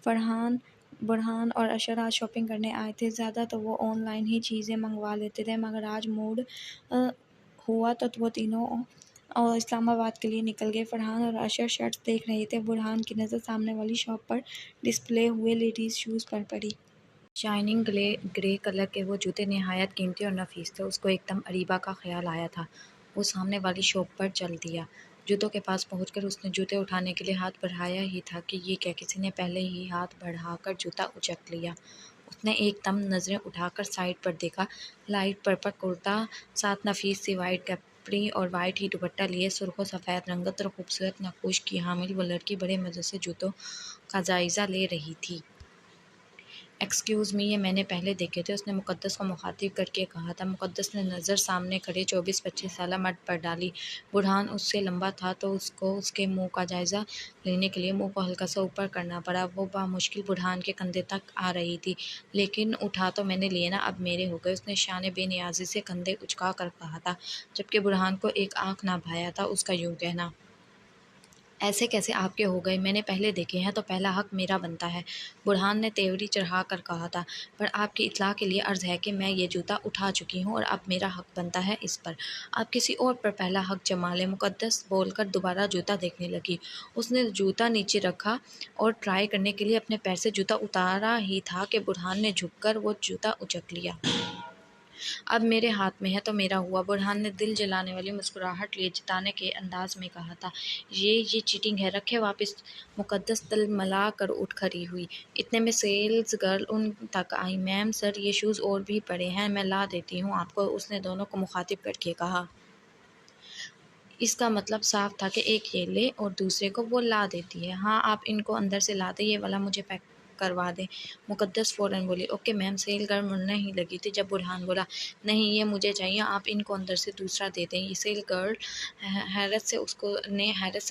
फरहान, बुरहान और अशर आज शॉपिंग करने आए थे। ज़्यादा तो वो ऑनलाइन ही चीज़ें मंगवा लेते थे, मगर आज मूड हुआ तो वो तीनों इस्लामाबाद के लिए निकल गए। फरहान और अशर शर्ट्स देख रहे थे। बुरहान की नज़र सामने वाली शॉप पर डिस्प्ले हुए लेडीज़ शूज़ पर पड़ी। शाइनिंग ग्रे कलर के वो जूते नहायत कीमती और नफीस थे। उसको एकदम अरीबा का ख्याल आया था। वो सामने वाली शॉप पर चल दिया। जूतों के पास पहुंचकर उसने जूते उठाने के लिए हाथ बढ़ाया ही था कि ये क्या, किसी ने पहले ही हाथ बढ़ाकर जूता उचक लिया। उसने एकदम नज़रें उठाकर साइड पर देखा। लाइट पर्पल कुर्ता, साथ नफीस सी वाइट कपड़ी और वाइट ही दुपट्टा लिए सुर्ख सफ़ेद रंगत और खूबसूरत नक्कुश की हामिल वो लड़की बड़े मज़े से जूतों का जायज़ा ले रही थी। एक्सक्यूज़ मी, ये मैंने पहले देखे थे, उसने मुक़द्दस को मुख़ातिब करके कहा था। मुक़द्दस ने नज़र सामने खड़े 24-25 साला मर्द पर डाली। बुरहान उससे लंबा था तो उसको उसके मुँह का जायज़ा लेने के लिए मुँह को हल्का सा ऊपर करना पड़ा। वो बामुश्किल बुरहान के कंधे तक आ रही थी, लेकिन उठा तो मैंने लिए ना, अब मेरे हो गए, उसने शान बेनियाज़ी से कंधे उचका कर कहा था, जबकि बुरहान को एक आँख ना भाया था उसका यूँ कहना। ऐसे कैसे आपके हो गए? मैंने पहले देखे हैं तो पहला हक़ मेरा बनता है, बुरहान ने तेवरी चढ़ा कर कहा था। पर आपकी इत्तला के लिए अर्ज़ है कि मैं ये जूता उठा चुकी हूँ और अब मेरा हक़ बनता है इस पर। आप किसी और पर पहला हक़ जमा लें, मुक़द्दस बोलकर दोबारा जूता देखने लगी। उसने जूता नीचे रखा और ट्राई करने के लिए अपने पैर से जूता उतारा ही था कि बुरहान ने झुककर वो जूता उचक लिया। अब मेरे हाथ में है तो मेरा हुआ, बुरहान ने दिल जलाने वाली मुस्कुराहट लिए जताने के अंदाज में कहा था। ये चीटिंग है, रखे वापस। मुक़द्दस तिलमिला कर उठ खड़ी हुई। इतने में सेल्स गर्ल उन तक आई। मैम सर, ये शूज़ और भी पड़े हैं, मैं ला देती हूँ आपको, उसने दोनों को मुखातिब करके कहा। इसका मतलब साफ था कि एक ये ले और दूसरे को वो ला देती है। हाँ, आप इनको अंदर से ला दें, ये वाला मुझे पैक करवा दें। मुक़द्दस फ़ौरन बोली। Okay ma'am. सेल गर्ल मुड़ने ही लगी थी जब बुरहान बोला, नहीं ये मुझे चाहिए, आप इनको अंदर से दूसरा दे दें। ये सेल गर्ल हैरत से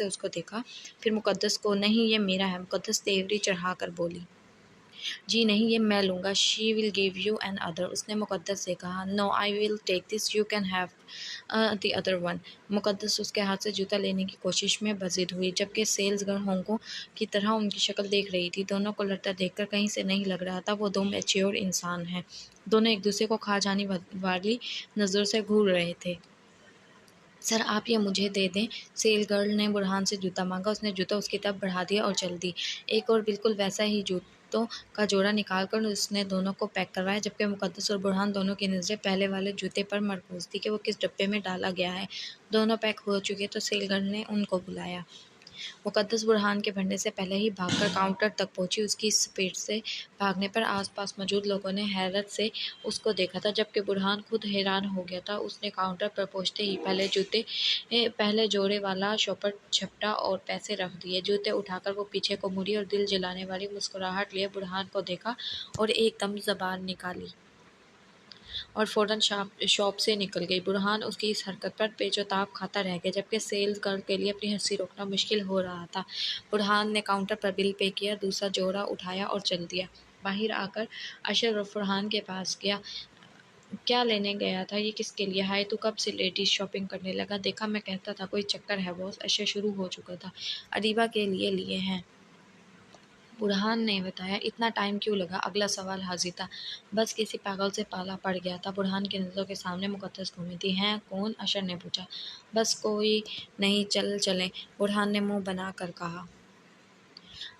उसको देखा, फिर मुक़द्दस को। नहीं ये मेरा है, मुक़द्दस तेवरी चढ़ा कर बोली। जी नहीं, ये मैं लूँगा। She will give you another, उसने मुक़द्दस से कहा। No I will take this, you can have the other one. Muqaddas उसके हाथ से जूता लेने की कोशिश में बज़िद हुई, जबकि सेल्स गर्ल होंकों की तरह उनकी शक्ल देख रही थी। दोनों को लड़ता देखकर कहीं से नहीं लग रहा था वो दो मैच्योर इंसान हैं। दोनों एक दूसरे को खा जाने वाली नज़रों से घूर रहे थे। सर आप ये मुझे दे दें। सेल गर्ल ने बुरहान से जूता मांगा। उसने जूता उसकी तरफ बढ़ा दिया और चल दी। एक और बिल्कुल वैसा ही जूतों का जोड़ा निकालकर उसने दोनों को पैक करवाया, जबकि मुक़द्दस और बुरहान दोनों की नज़रें पहले वाले जूते पर मरकूज़ थी कि वो किस डब्बे में डाला गया है। दोनों पैक हो चुके तो सेल गर्ल ने उनको बुलाया। मुक़द्दस बुरहान के बढ़ने से पहले ही भागकर काउंटर तक पहुंची। उसकी स्पीड से भागने पर आसपास मौजूद लोगों ने हैरत से उसको देखा था, जबकि बुरहान खुद हैरान हो गया था। उसने काउंटर पर पहुंचते ही पहले जोड़े वाला शॉपर झपटा और पैसे रख दिए। जूते उठाकर वो पीछे को मुड़ी और दिल जलाने वाली मुस्कुराहट लिए बुरहान को देखा और एकदम ज़बान निकाली और फ़ौरन शॉप से निकल गई। बुरहान उसकी इस हरकत पर पेचोताब खाता रह गया, जबकि सेल्स गर्ल के लिए अपनी हंसी रोकना मुश्किल हो रहा था। बुरहान ने काउंटर पर बिल पे किया, दूसरा जोड़ा उठाया और चल दिया। बाहर आकर अशर और फरहान के पास गया। क्या लेने गया था? ये किसके लिए? हाय, तू कब से लेडीज शॉपिंग करने लगा? देखा मैं कहता था कोई चक्कर है बॉस। अशर शुरू हो चुका था। अरीबा के लिए हैं, बुरहान ने बताया। इतना टाइम क्यों लगा? अगला सवाल हाजिर था। बस किसी पागल से पाला पड़ गया था। बुरहान की नज़रों के सामने मुक़द्दस घूमी थी। हैं कौन? अशर ने पूछा। बस कोई नहीं, चलें, बुरहान ने मुंह बना कर कहा।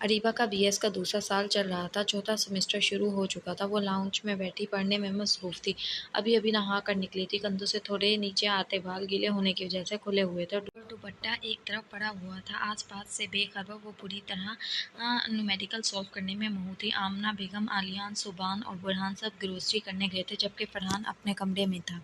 अरीबा का बीएस का दूसरा साल चल रहा था। चौथा सेमेस्टर शुरू हो चुका था। वो लाउंज में बैठी पढ़ने में मसरूफ़ थी। अभी अभी नहा कर निकली थी। कंधों से थोड़े नीचे आते बाल गीले होने की वजह से खुले हुए थे और दुपट्टा एक तरफ पड़ा हुआ था। आसपास से बेखबर वो पूरी तरह मेडिकल सॉल्व करने में मुँह थी। आमना बेगम, आलियान, सुबान और बुरहान सब ग्रोसरी करने गए थे, जबकि फरहान अपने कमरे में था।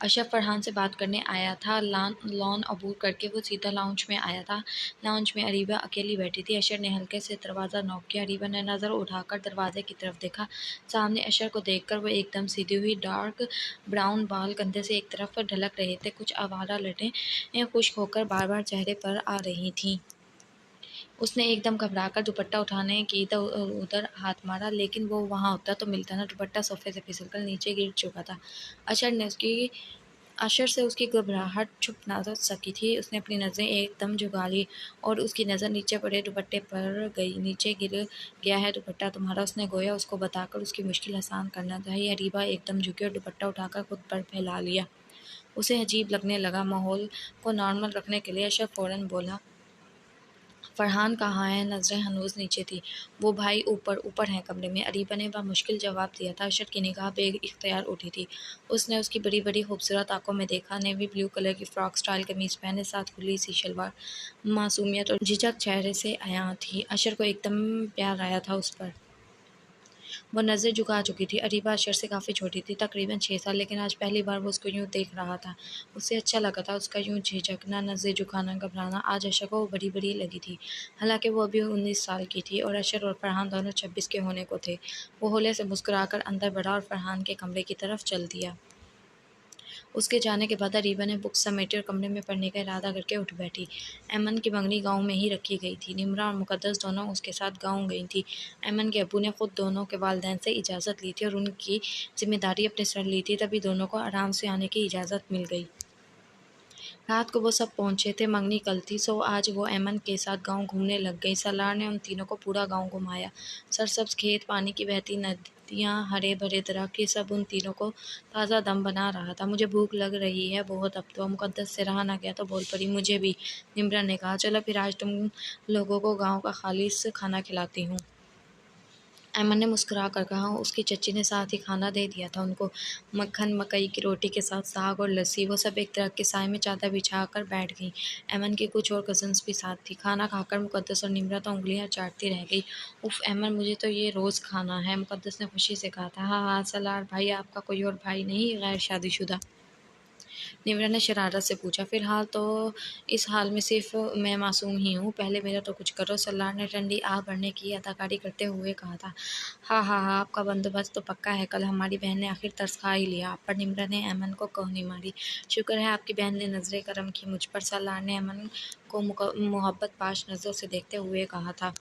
अशरफ फरहान से बात करने आया था। लॉन अबूर करके वो सीधा लाउंज में आया था। लाउंज में अरीबा अकेली बैठी थी। अशर ने हल्के से दरवाज़ा नॉक किया। अरीबा ने नज़र उठाकर दरवाजे की तरफ देखा। सामने अशर को देखकर वो एकदम सीधी हुई। डार्क ब्राउन बाल कंधे से एक तरफ ढलक रहे थे। कुछ आवारा लटें खुश्क होकर बार बार चेहरे पर आ रही थीं। उसने एकदम घबराकर दुपट्टा उठाने की इधर उधर हाथ मारा, लेकिन वो वहाँ होता तो मिलता ना। दुपट्टा सोफे से फिसलकर नीचे गिर चुका था। अशर से उसकी घबराहट छुप ना सकी थी। उसने अपनी नज़रें एकदम झुका ली और उसकी नज़र नीचे पड़े दुपट्टे पर गई। नीचे गिर गया है दुपट्टा तुम्हारा, उसने गोया उसको बताकर उसकी मुश्किल आसान करना चाहिए। अरीबा एकदम झुकी और दुपट्टा उठाकर खुद पर फैला लिया। उसे अजीब लगने लगा। माहौल को नॉर्मल रखने के लिए अशर फ़ौरन बोला, फरहान कहाँ है? नज़रें हनूज़ नीचे थी। वो भाई ऊपर हैं कमरे में, अरीबा ने बामुश्किल जवाब दिया था। अशर की निगाह बेइख्तियार उठी थी। उसने उसकी बड़ी बड़ी खूबसूरत आंखों में देखा। नेवी ब्लू कलर की फ्रॉक स्टाइल कमीज़ पहने, साथ खुली सी शलवार। मासूमियत और झिझक चेहरे से आया थी। अशर को एकदम प्यार आया था उस पर। वो नज़र झुका चुकी थी। अरीबा अशर से काफ़ी छोटी थी, तकरीबन 6 साल, लेकिन आज पहली बार वो उसको यूँ देख रहा था। उसे अच्छा लगा था, उसका यूँ झिझकना, नज़र झुकाना, घबराना। आज अशर को वो बड़ी-बड़ी लगी थी। हालाँकि वो अभी 19 साल की थी और अशर और फरहान दोनों 26 के होने को थे। वो हौले से मुस्कुराकर अंदर बढ़ा और फरहान के कमरे की तरफ चल दिया। उसके जाने के बाद अरीबा ने बुक्स समेटी और कमरे में पढ़ने का इरादा करके उठ बैठी। ऐमन की मंगनी गाँव में ही रखी गई थी। निम्रा और मुक़द्दस दोनों उसके साथ गाँव गई थीं। ऐमन के अब्बू ने खुद दोनों के वालिदैन से इजाज़त ली थी और उनकी ज़िम्मेदारी अपने सर ली थी, तभी दोनों को आराम से आने की इजाज़त मिल गई। रात को वो सब पहुँचे थे। मंगनी कल थी, सो आज वो ऐमन के साथ गाँव घूमने लग गई। सलार ने उन तीनों को पूरा गाँव घुमाया। सरसब्ज़ खेत, पानी की बहती नदियाँ, हरे-भरे दरख्त, ये सब उन तीनों को ताज़ा दम बना रहा था। मुझे भूख लग रही है बहुत अब तो। मुक़द्दस से रहा न गया तो बोल पड़ी। मुझे भी, निम्रा ने कहा। चलो फिर आज तुम लोगों को गाँव का ख़ालिस खाना खिलाती हूँ। ऐमन ने मुस्कुरा कर कहा। उसकी चच्ची ने साथ ही खाना दे दिया था उनको। मक्खन, मकई की रोटी के साथ साग और लस्सी। वो सब एक दरख्त के साए में चादर बिछा कर बैठ गईं। ऐमन की कुछ और कज़न्स भी साथ थीं। खाना खाकर मुक़द्दस और निम्रा तो उँगलियाँ चाटती रह गईं। उफ़ ऐमन, मुझे तो ये रोज़ खाना है, मुक़द्दस ने खुशी से कहा था। हाँ हाँ सलार भाई, आपका कोई और भाई नहीं, गैर शादीशुदा? निम्रा ने शरारत से पूछा। फ़िलहाल तो इस हाल में सिर्फ़ मैं मासूम ही हूँ, पहले मेरा तो कुछ करो। सलार ने ठंडी आह भरने की अदाकारी करते हुए कहा था। हाँ हाँ हाँ, आपका बंदोबस्त तो पक्का है। कल हमारी बहन ने आखिर तरस खा ही लिया आप पर। निम्रा ने ऐमन को कोहनी मारी। शुक्र है आपकी बहन ने नज़रें करम की मुझ पर। सलार ने ऐमन को मोहब्बत पाश नज़रों से देखते हुए कहा था।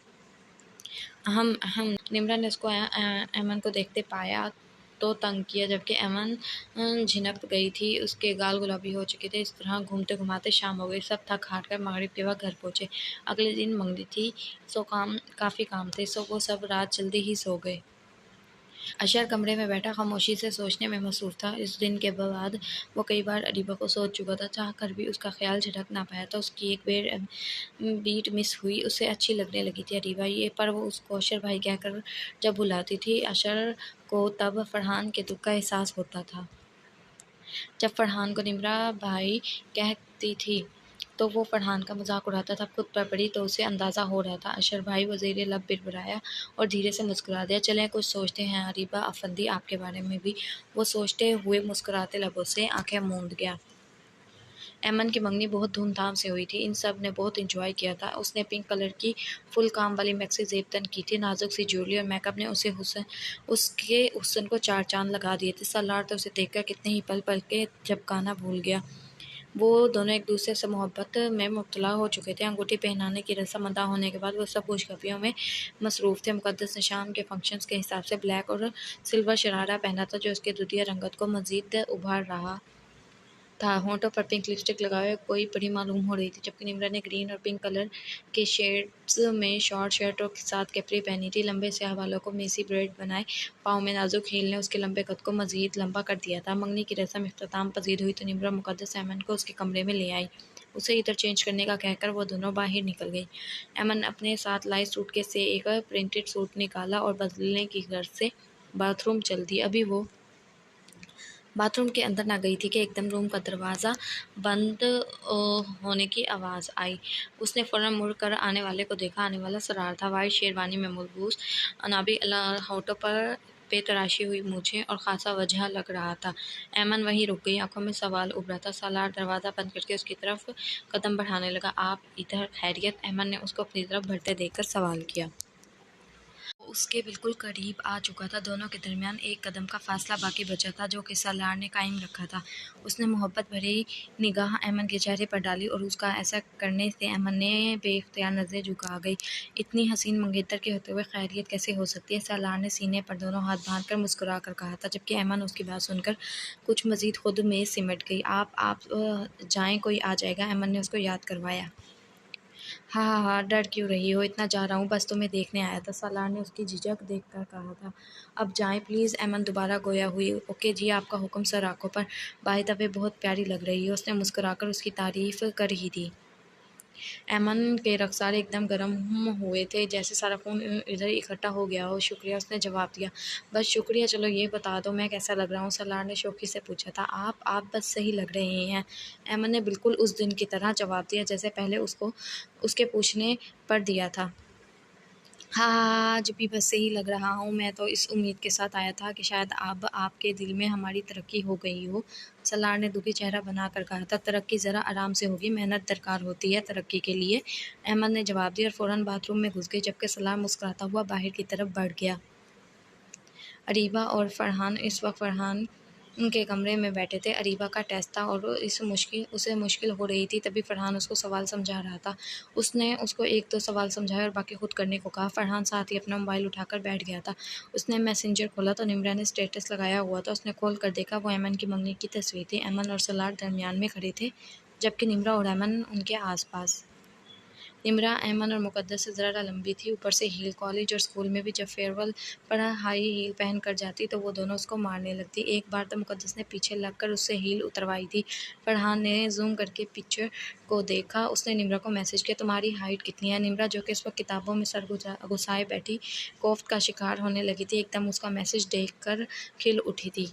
अहम अहम, निम्रा ने उसको ऐमन को देखते पाया तो तंग किया, जबकि ऐमन झिनक गई थी। उसके गाल गुलाबी हो चुके थे। इस तरह घूमते घुमाते शाम हो गई। सब थक हार कर मगरिब के वक्त घर पहुँचे। अगले दिन मंगनी थी, सो काफ़ी काम थे, सो वो सब रात जल्दी ही सो गए। अशर कमरे में बैठा खामोशी से सोचने में मसरूफ़ था। इस दिन के बाद वो कई बार अरीबा को सोच चुका था, चाह कर भी उसका ख्याल झटक ना पाया था। उसकी एक बीट मिस हुई। उसे अच्छी लगने लगी थी अरीबा, ये पर वो उसको अशर भाई कहकर जब बुलाती थी, अशर को तब फरहान के दुख का एहसास होता था। जब फरहान को निम्रा भाई कहती थी तो वो फरहान का मजाक उड़ाता था। अब खुद पर पड़ी तो उसे अंदाज़ा हो रहा था। अशर भाई वज़ीर लब बिड़बिड़ाया और धीरे से मुस्कुरा दिया। चलें कुछ सोचते हैं अरीबा अफंदी, आपके बारे में भी। वो सोचते हुए मुस्कुराते लबों से आंखें मूंद गया। ऐमन की मंगनी बहुत धूमधाम से हुई थी। इन सब ने बहुत इंजॉय किया था। उसने पिंक कलर की फुल काम वाली मैक्सी ज़ेब तन की थी। नाजुक सी ज्वेलरी और मेकअप ने उसके हुस्न को चार चांद लगा दिए थे। सलार तो उसे देखकर कितने ही पल पल के झपकाना भूल गया। वो दोनों एक दूसरे से मोहब्बत में मुब्तला हो चुके थे। अंगूठी पहनाने की रस्म अदा होने के बाद वो सब खुशखबरियों में मसरूफ़ थे। मुक़द्दस ने शाम के फंक्शंस के हिसाब से ब्लैक और सिल्वर शरारा पहना था, जो उसके दुधिया रंगत को मज़ीद उभार रहा था। होंठों पर पिंक लिपस्टिक लगाए कोई बड़ी मालूम हो रही थी, जबकि निम्रा ने ग्रीन और पिंक कलर के शेड्स में शॉर्ट शर्ट और साथ कैप्री पहनी थी। लंबे स्याह बालों को मेसी ब्रेड बनाए पाँव में नाजुक हील ने उसके लंबे कद को मज़ीद लंबा कर दिया था। मंगनी की रस्म इख्तिताम पजीर हुई तो निम्रा मुक़द्दस ऐमन को उसके कमरे में ले आई। उसे इधर चेंज करने का कहकर वो दोनों बाहर निकल गई। ऐमन अपने साथ लाई सूटकेस से एक प्रिंटेड सूट निकाला और बदलने की गर्ज से बाथरूम चल दी। अभी वो बाथरूम के अंदर ना गई थी कि एकदम रूम का दरवाज़ा बंद होने की आवाज़ आई। उसने फ़ौरन मुड़ कर आने वाले को देखा। आने वाला सरार था। वाइट शेरवानी में मलबूस, अनाबी होठों पर बेतराशी हुई मूछें और ख़ासा वजह लग रहा था। ऐमन वहीं रुक गई, आंखों में सवाल उभरा था। सालार दरवाज़ा बंद करके उसकी तरफ कदम बढ़ाने लगा। आप इधर, खैरियत? ऐमन ने उसको अपनी तरफ बढ़ते देखकर सवाल किया। उसके बिल्कुल करीब आ चुका था। दोनों के दरमियान एक कदम का फासला बाकी बचा था, जो कि सलार ने कायम रखा था। उसने मोहब्बत भरी निगाह ऐमन के चेहरे पर डाली और उसका ऐसा करने से ऐमन ने बेइख्तियार नज़रें झुका गई। इतनी हसीन मंगेतर के होते हुए खैरियत कैसे हो सकती है? सलार ने सीने पर दोनों हाथ बांध कर मुस्कुरा कर कहा था, जबकि ऐमन उसकी बात सुनकर कुछ मज़ीद खुद में सिमट गई। आप जाएं, कोई आ जाएगा, ऐमन ने उसको याद करवाया। हाँ हाँ हाँ, डर क्यों रही हो? इतना जा रहा हूँ, बस तुम्हें देखने आया था, सलार ने उसकी झिझक देखकर कहा था। अब जाएं प्लीज़, ऐमन दोबारा गोया हुई। ओके जी, आपका हुक्म सर आंखों पर। बाय द वे, बहुत प्यारी लग रही है। उसने मुस्कुराकर उसकी तारीफ़ कर ही दी। ऐमन के रखसार एकदम गर्म हुए थे, जैसे सारा खून इधर इकट्ठा हो गया हो। शुक्रिया, उसने जवाब दिया। बस शुक्रिया? चलो ये बता दो मैं कैसा लग रहा हूँ? सलार ने शौक़ी से पूछा था। आप बस सही लग रहे हैं, ऐमन ने बिल्कुल उस दिन की तरह जवाब दिया, जैसे पहले उसको उसके पूछने पर दिया था। हाँ, आज भी बस यही लग रहा हूँ। मैं तो इस उम्मीद के साथ आया था कि शायद अब आपके दिल में हमारी तरक्की हो गई हो। सलार ने दुखी चेहरा बनाकर कहा था, तरक्की ज़रा आराम से होगी, मेहनत दरकार होती है तरक्की के लिए। अहमद ने जवाब दिया और फ़ौरन बाथरूम में घुस गई, जबकि सलार मुस्कुराता हुआ बाहर की तरफ बढ़ गया। अरीबा और फ़रहान इस वक्त फ़रहान उनके कमरे में बैठे थे। अरीबा का टेस्ट था और उसे मुश्किल हो रही थी, तभी फ़रहान उसको सवाल समझा रहा था। उसने उसको 1-2 सवाल समझाए और बाकी खुद करने को कहा। फ़रहान साथ ही अपना मोबाइल उठाकर बैठ गया था। उसने मैसेंजर खोला तो निम्रा ने स्टेटस लगाया हुआ था। उसने खोल कर देखा, वो अमन की मंगनी की तस्वीर थी। अमन और सलार दरमियान में खड़े थे, जबकि निम्रा और अमन उनके आस-पास। निम्रा, ऐमन और मुक़द्दस से ज़रा लंबी थी, ऊपर से हील। कॉलेज और स्कूल में भी जब फेयरवेल पर हाई हील पहन कर जाती तो वो दोनों उसको मारने लगती। एक बार तो मुक़द्दस ने पीछे लगकर उससे हील उतरवाई थी। फरहान ने ज़ूम करके पिक्चर को देखा। उसने निम्रा को मैसेज किया, तुम्हारी हाइट कितनी है? निम्रा, जो कि इस वक्त किताबों में सर घुसाए बैठी कोफ्त का शिकार होने लगी थी, एकदम उसका मैसेज देखकर खिल उठी थी।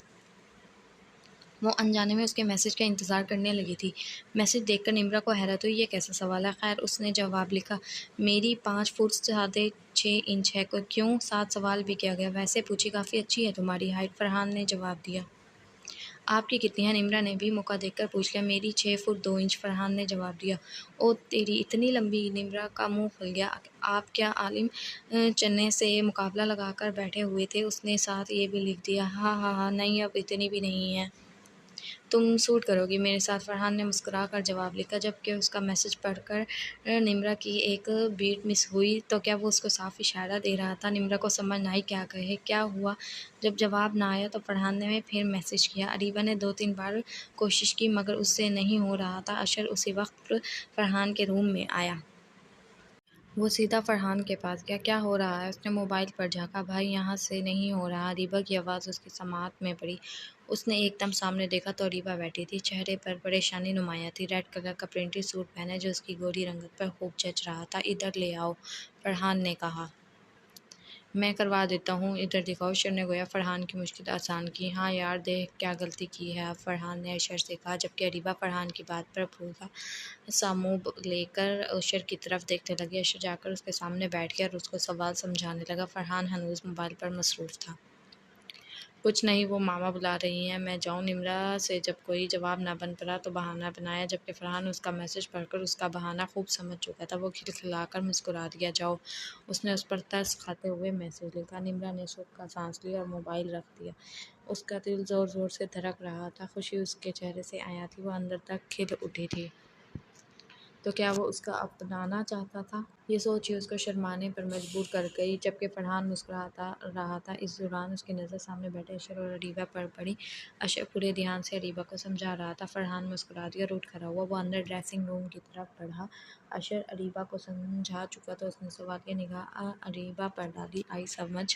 वो अनजाने में उसके मैसेज का इंतज़ार करने लगी थी। मैसेज देखकर निम्रा को हैरत हुई, ये कैसा सवाल है? खैर, उसने जवाब लिखा, मेरी 5 फुट साढ़े 6 इंच है। क्यों? 7 सवाल भी किया गया। वैसे पूछी, काफ़ी अच्छी है तुम्हारी हाइट, फरहान ने जवाब दिया। आपकी कितनी है? निम्रा ने भी मौका देखकर पूछ लिया। मेरी 6 फुट 2 इंच, फरहान ने जवाब दिया। ओ तेरी, इतनी लंबी? निम्रा का मुंह खुल गया। आप क्या आलिम चन्ने से मुकाबला लगाकर बैठे हुए थे? उसने साथ ये भी लिख दिया। हाँ हाँ हाँ, नहीं, अब इतनी भी नहीं है। तुम सूट करोगी मेरे साथ, फरहान ने मुस्कुरा कर जवाब लिखा। जबकि उसका मैसेज पढ़कर निम्रा की एक बीट मिस हुई। तो क्या वो उसको साफ इशारा दे रहा था? निम्रा को समझ ना आई क्या कहे। क्या हुआ? जब जवाब ना आया तो फरहान ने फिर मैसेज किया। अरीबा ने 2-3 बार कोशिश की, मगर उससे नहीं हो रहा था। अशर उसी वक्त फरहान के रूम में आया। वो सीधा फरहान के पास गया। क्या हो रहा है? उसने मोबाइल पर झाँका। भाई, यहाँ से नहीं हो रहा। अरीबा की आवाज़ उसकी समाअत में पड़ी। उसने एकदम सामने देखा तो अरीबा बैठी थी। चेहरे पर परेशानी नुमाया थी। रेड कलर का प्रिंटेड सूट पहने, जो उसकी गोरी रंगत पर खूब जच रहा था। इधर ले आओ, फरहान ने कहा। मैं करवा देता हूँ, इधर दिखाओ। अशर ने गोया फरहान की मुश्किल आसान की। हाँ यार, देख क्या गलती की है अब, फरहान ने अशर से कहा, जबकि अरीबा फरहान की बात पर भूरा सा मुँह लेकर अशर की तरफ देखने लगी। अशर जाकर उसके सामने बैठ गया और उसको सवाल समझाने लगा। फरहान हनूज़ मोबाइल पर मसरूफ़ था। कुछ नहीं, वो मामा बुला रही हैं, मैं जाऊँ? निम्रा से जब कोई जवाब ना बन पड़ा तो बहाना बनाया, जबकि फरहान उसका मैसेज पढ़कर उसका बहाना खूब समझ चुका था। वो खिलखिलाकर मुस्कुरा दिया। जाओ, उसने उस पर तरस खाते हुए मैसेज लिखा। निम्रा ने सुख का सांस लिया और मोबाइल रख दिया। उसका दिल ज़ोर ज़ोर से धड़क रहा था। खुशी उसके चेहरे से आया थी, वो अंदर तक खिल उठी थी। तो क्या वो उसका अपनाना चाहता था? ये सोच ही उसको शर्माने पर मजबूर कर गई। जबकि फरहान मुस्कुराता रहा था, इस दौरान उसकी नज़र सामने बैठे अशर और अरीबा पर पड़ी। अशर पूरे ध्यान से अरीबा को समझा रहा था। फरहान मुस्कुरा दिया और उठ खड़ा हुआ। वो अंदर ड्रेसिंग रूम की तरफ बढ़ा। अशर अरीबा को समझा चुका तो उसने सवालिया निगाह अरीबा पर डाली। आई समझ?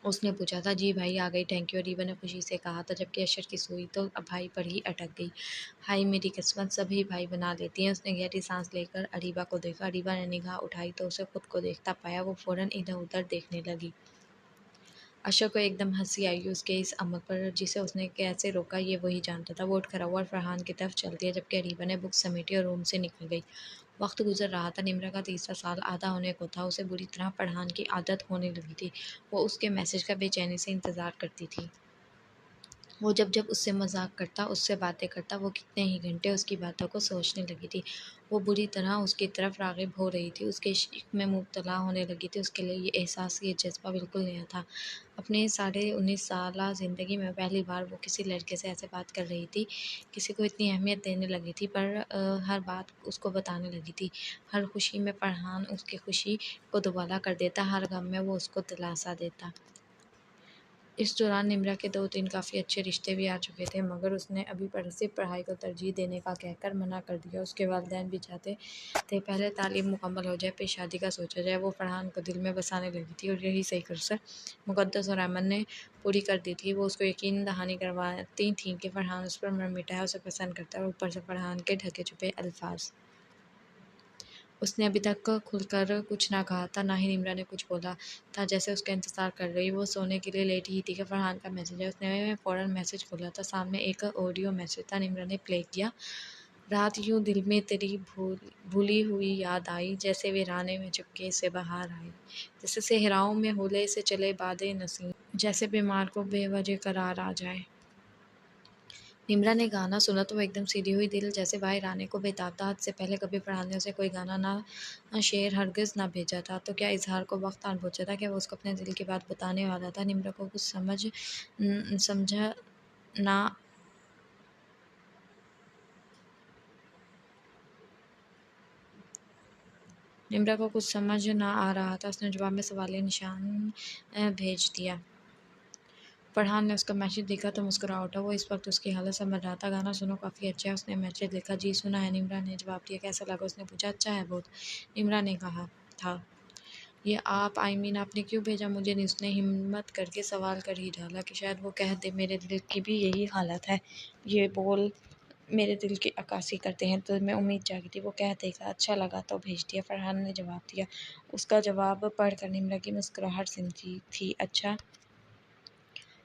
उसने पूछा था। जी भाई, आ गई, थैंक यू, अरीबा ने खुशी से कहा था, जबकि अशर की सुई तो अब भाई पर ही अटक गई। हाय मेरी किस्मत, सभी भाई बना लेती हैं। उसने गहरी सांस लेकर अरीबा को देखा। अरीबा ने निगाह उठाई तो उसे खुद को देखता पाया। वो फ़ौरन इधर उधर देखने लगी। अशर को एकदम हंसी आई उसके इस अमल पर, जिसे उसने कैसे रोका ये वही जानता था। वो उठ खड़ा हुआ और फरहान की तरफ चल दिया, जबकि अरीबा ने बुक समेटी और रूम से निकल गई। वक्त गुजर रहा था। निम्रा का तीसरा साल आधा होने को था। उसे बुरी तरह फरहान की आदत होने लगी थी। वो उसके मैसेज का बेचैनी से इंतज़ार करती थी। वो जब जब उससे मजाक करता, उससे बातें करता, वो कितने ही घंटे उसकी बातों को सोचने लगी थी। वो बुरी तरह उसकी तरफ राग़िब हो रही थी, उसके इश्क में मुब्तला होने लगी थी। उसके लिए ये एहसास, ये जज्बा बिल्कुल नया था। अपने साढ़े 19 साला ज़िंदगी में पहली बार वो किसी लड़के से ऐसे बात कर रही थी, किसी को इतनी अहमियत देने लगी थी, पर हर बात उसको बताने लगी थी। हर खुशी में फरहान उसकी खुशी को दुबाला कर देता, हर गम में वो उसको दिलासा देता। इस दौरान निम्रा के 2-3 काफ़ी अच्छे रिश्ते भी आ चुके थे, मगर उसने अभी सिर्फ पढ़ाई को तरजीह देने का कहकर मना कर दिया। उसके वालिदैन भी चाहते थे पहले तालीम मुकम्मल हो जाए, फिर शादी का सोचा जाए। वो फरहान को दिल में बसाने लगी थी और यही सही कसर मुक़द्दस और अमन ने पूरी कर दी थी। वो उसको यकीन दहानी करवाती थीं कि फरहान उस पर मरमिटा है, उसे पसंद करता है, और ऊपर से फरहान के ढके छुपे अल्फाज। उसने अभी तक खुलकर कुछ ना कहा था, ना ही निम्रा ने कुछ बोला था। जैसे उसका इंतज़ार कर रही, वो सोने के लिए लेटी ही थी कि फरहान का मैसेज है। उसने फ़ौरन मैसेज खोला था। सामने एक ऑडियो मैसेज था। निम्रा ने प्ले किया। रात यूं दिल में तेरी भूली हुई याद आई, जैसे वीराने में चुपके से बाहर आई, जैसे सेहराओं में होले से चले बादे नसीम, जैसे बीमार को बेवजह करार आ जाए। निम्रा ने गाना सुना तो वो एकदम सीधी हुई दिल, जैसे भाई राने को बेताब था। हद से पहले कभी फरहान ने उसे कोई गाना ना शेर हरगिज़ ना भेजा था, तो क्या इजहार को वक्त आन पहुंचा था? क्या वो उसको अपने दिल की बात बताने वाला था? निम्रा को कुछ समझा ना निम्रा को कुछ समझ ना आ रहा था। उसने जवाब में सवालिया निशान भेज दिया। फरहान ने उसका मैसेज देखा तो मुस्कुरा उठा। वो इस वक्त उसकी हालत समझ रहा था। गाना सुनो, काफ़ी अच्छा है। उसने मैसेज लिखा। जी सुना है, निम्रा ने जवाब दिया। कैसा लगा? उसने पूछा। अच्छा है बहुत, निम्रा ने कहा था। ये आप आई मीन आपने क्यों भेजा मुझे? नहीं, उसने हिम्मत करके सवाल कर ही डाला कि शायद वो कह दे मेरे दिल की भी यही हालत है, ये बोल मेरे दिल की अक्कासी करते हैं। तो मैं उम्मीद जागी थी वो कह देगा। अच्छा लगा तो भेज दिया, फरहान ने जवाब दिया। उसका जवाब पढ़कर निम्रा की मुस्कुराहट सिमटी थी। अच्छा,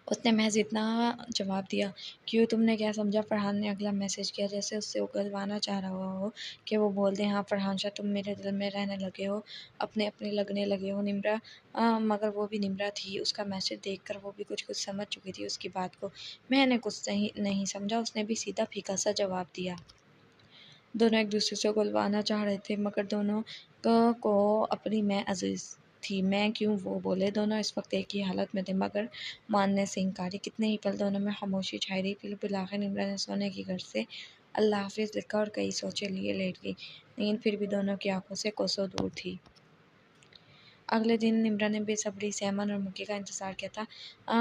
उसने महज इतना जवाब दिया। क्यों, तुमने क्या समझा? फरहान ने अगला मैसेज किया, जैसे उससे उगलवाना चाह रहा हो कि वो बोल दे हाँ फरहान शाह, तुम मेरे दिल में रहने लगे हो, अपने अपने लगने लगे हो निम्रा। मगर वो भी निम्रा थी। उसका मैसेज देखकर वो भी कुछ कुछ समझ चुकी थी उसकी बात को। मैंने कुछ नहीं समझा, उसने भी सीधा फीका सा जवाब दिया। दोनों एक दूसरे से उगलवाना चाह रहे थे, मगर दोनों को अपनी मैं अजीज थी। मैं क्यों, वो बोले। दोनों इस वक्त एक ही हालत में थे, मगर मानने से इनकारी। कितने ही पल दोनों में खामोशी छाई रही। फिर आखिर निम्रा ने सोने की घर से अल्लाह हाफिज लिखा और कई सोचे लिए लेट गई। नींद फिर भी दोनों की आंखों से कोसों दूर थी। अगले दिन निम्रा ने बेसब्री से अमन और मुक्की का इंतज़ार किया था।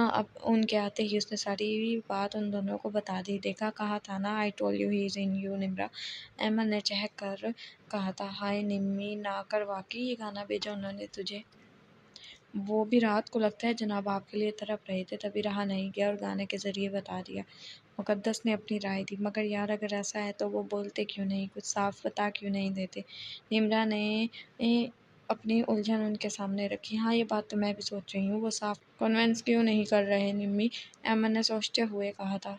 अब उनके आते ही उसने सारी बात उन दोनों को बता दी। देखा, कहा था ना, I told you he is in you Nimra. Aman ने चहक कर कहा था। हाय निम्मी, ना कर, वाकई ये गाना भेजा उन्होंने तुझे? वो भी रात को, लगता है जनाब आपके लिए तड़प रहे थे, तभी रहा नहीं गया और गाने के ज़रिए बता दिया। मुक़द्दस ने अपनी राय दी। मगर यार, अगर ऐसा है तो वो बोलते क्यों नहीं, कुछ साफ बता क्यों नहीं देते? निम्रा ने अपनी उलझन उनके सामने रखी। हाँ, ये बात तो मैं भी सोच रही हूँ, वो साफ कन्विंस क्यों नहीं कर रहे निम्मी? एमन ने सोचते हुए कहा था।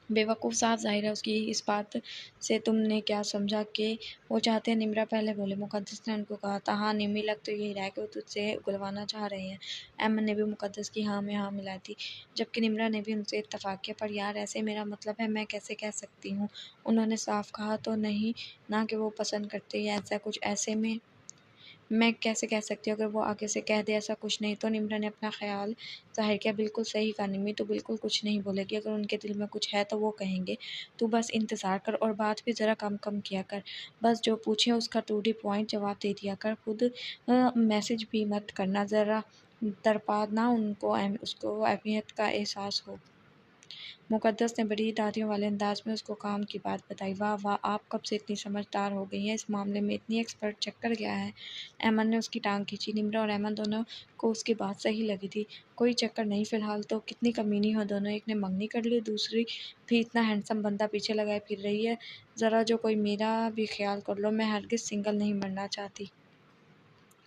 बेवकूफ़, साफ ज़ाहिर है उसकी इस बात से तुमने क्या समझा कि वो चाहते हैं? निम्रा पहले बोले। मुक़द्दस ने उनको कहा था। हाँ निम्मी, लग तो यही रहा है कि वो तुझसे उगलवाना चाह रहे हैं। एमन ने भी मुक़द्दस की हाँ में हाँ मिलाई थी, जबकि निम्रा ने भी उनसे इत्तफ़ाक़ किया। पर यार, ऐसे मेरा मतलब है, मैं कैसे कह सकती हूँ? उन्होंने साफ कहा तो नहीं ना कि वो पसंद करते या ऐसा कुछ। ऐसे में मैं कैसे कह सकती हूँ? अगर वो आगे से कह दे ऐसा कुछ नहीं तो? निम्रा ने अपना ख़्याल ज़ाहिर किया। बिल्कुल सही कहा निम्मी, तू बिल्कुल कुछ नहीं बोलेगी। अगर उनके दिल में कुछ है तो वो कहेंगे। तू बस इंतज़ार कर और बात भी ज़रा कम कम किया कर। बस जो पूछे उसका टू द पॉइंट जवाब दे दिया कर। खुद मैसेज भी मत करना, ज़रा तड़पा ना उनको, उसको अहमियत का एहसास हो। मुक़द्दस ने बड़ी दादियों वाले अंदाज में उसको काम की बात बताई। वाह वाह, आप कब से इतनी समझदार हो गई हैं, इस मामले में इतनी एक्सपर्ट, चक्कर क्या है? अमन ने उसकी टांग खींची। निम्रा और अमन दोनों को उसकी बात सही लगी थी। कोई चक्कर नहीं फ़िलहाल तो। कितनी कमीनी हो दोनों, एक ने मंगनी कर ली, दूसरी भी इतना हैंडसम बंदा पीछे लगाए फिर रही है। ज़रा जो कोई मेरा भी ख्याल कर लो, मैं हरगिज़ सिंगल नहीं मरना चाहती।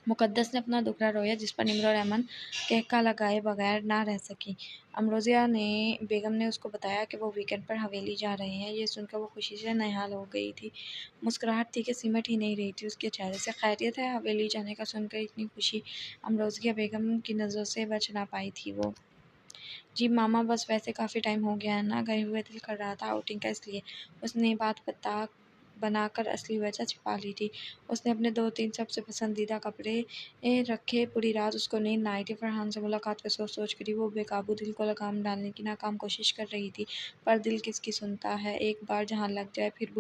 मुक़द्दस ने अपना दुखड़ा रोया, जिस पर निम्र और अमन कहका लगाए बगैर ना रह सकी। अमरोज़िया ने बेगम ने उसको बताया कि वो वीकेंड पर हवेली जा रहे हैं। ये सुनकर वो खुशी से निहाल हो गई थी। मुस्कुराहट थी कि सिमट ही नहीं रही थी उसके चेहरे से। खैरियत है? हवेली जाने का सुनकर इतनी खुशी अमरोज़िया बेगम की नज़रों से बच ना पाई थी वो। जी मामा, बस वैसे काफ़ी टाइम हो गया है ना गए हुए, दिल कर रहा था आउटिंग का, इसलिए। उसने बात बनाकर असली वजह छिपा ली थी। उसने अपने 2-3 सबसे पसंदीदा कपड़े रखे। पूरी रात उसको नींद ना आई थी। फरहान से मुलाकात का सोच कर ही वो बेकाबू दिल को लगाम डालने की नाकाम कोशिश कर रही थी। पर दिल किसकी सुनता है? एक बार जहाँ लग जाए फिर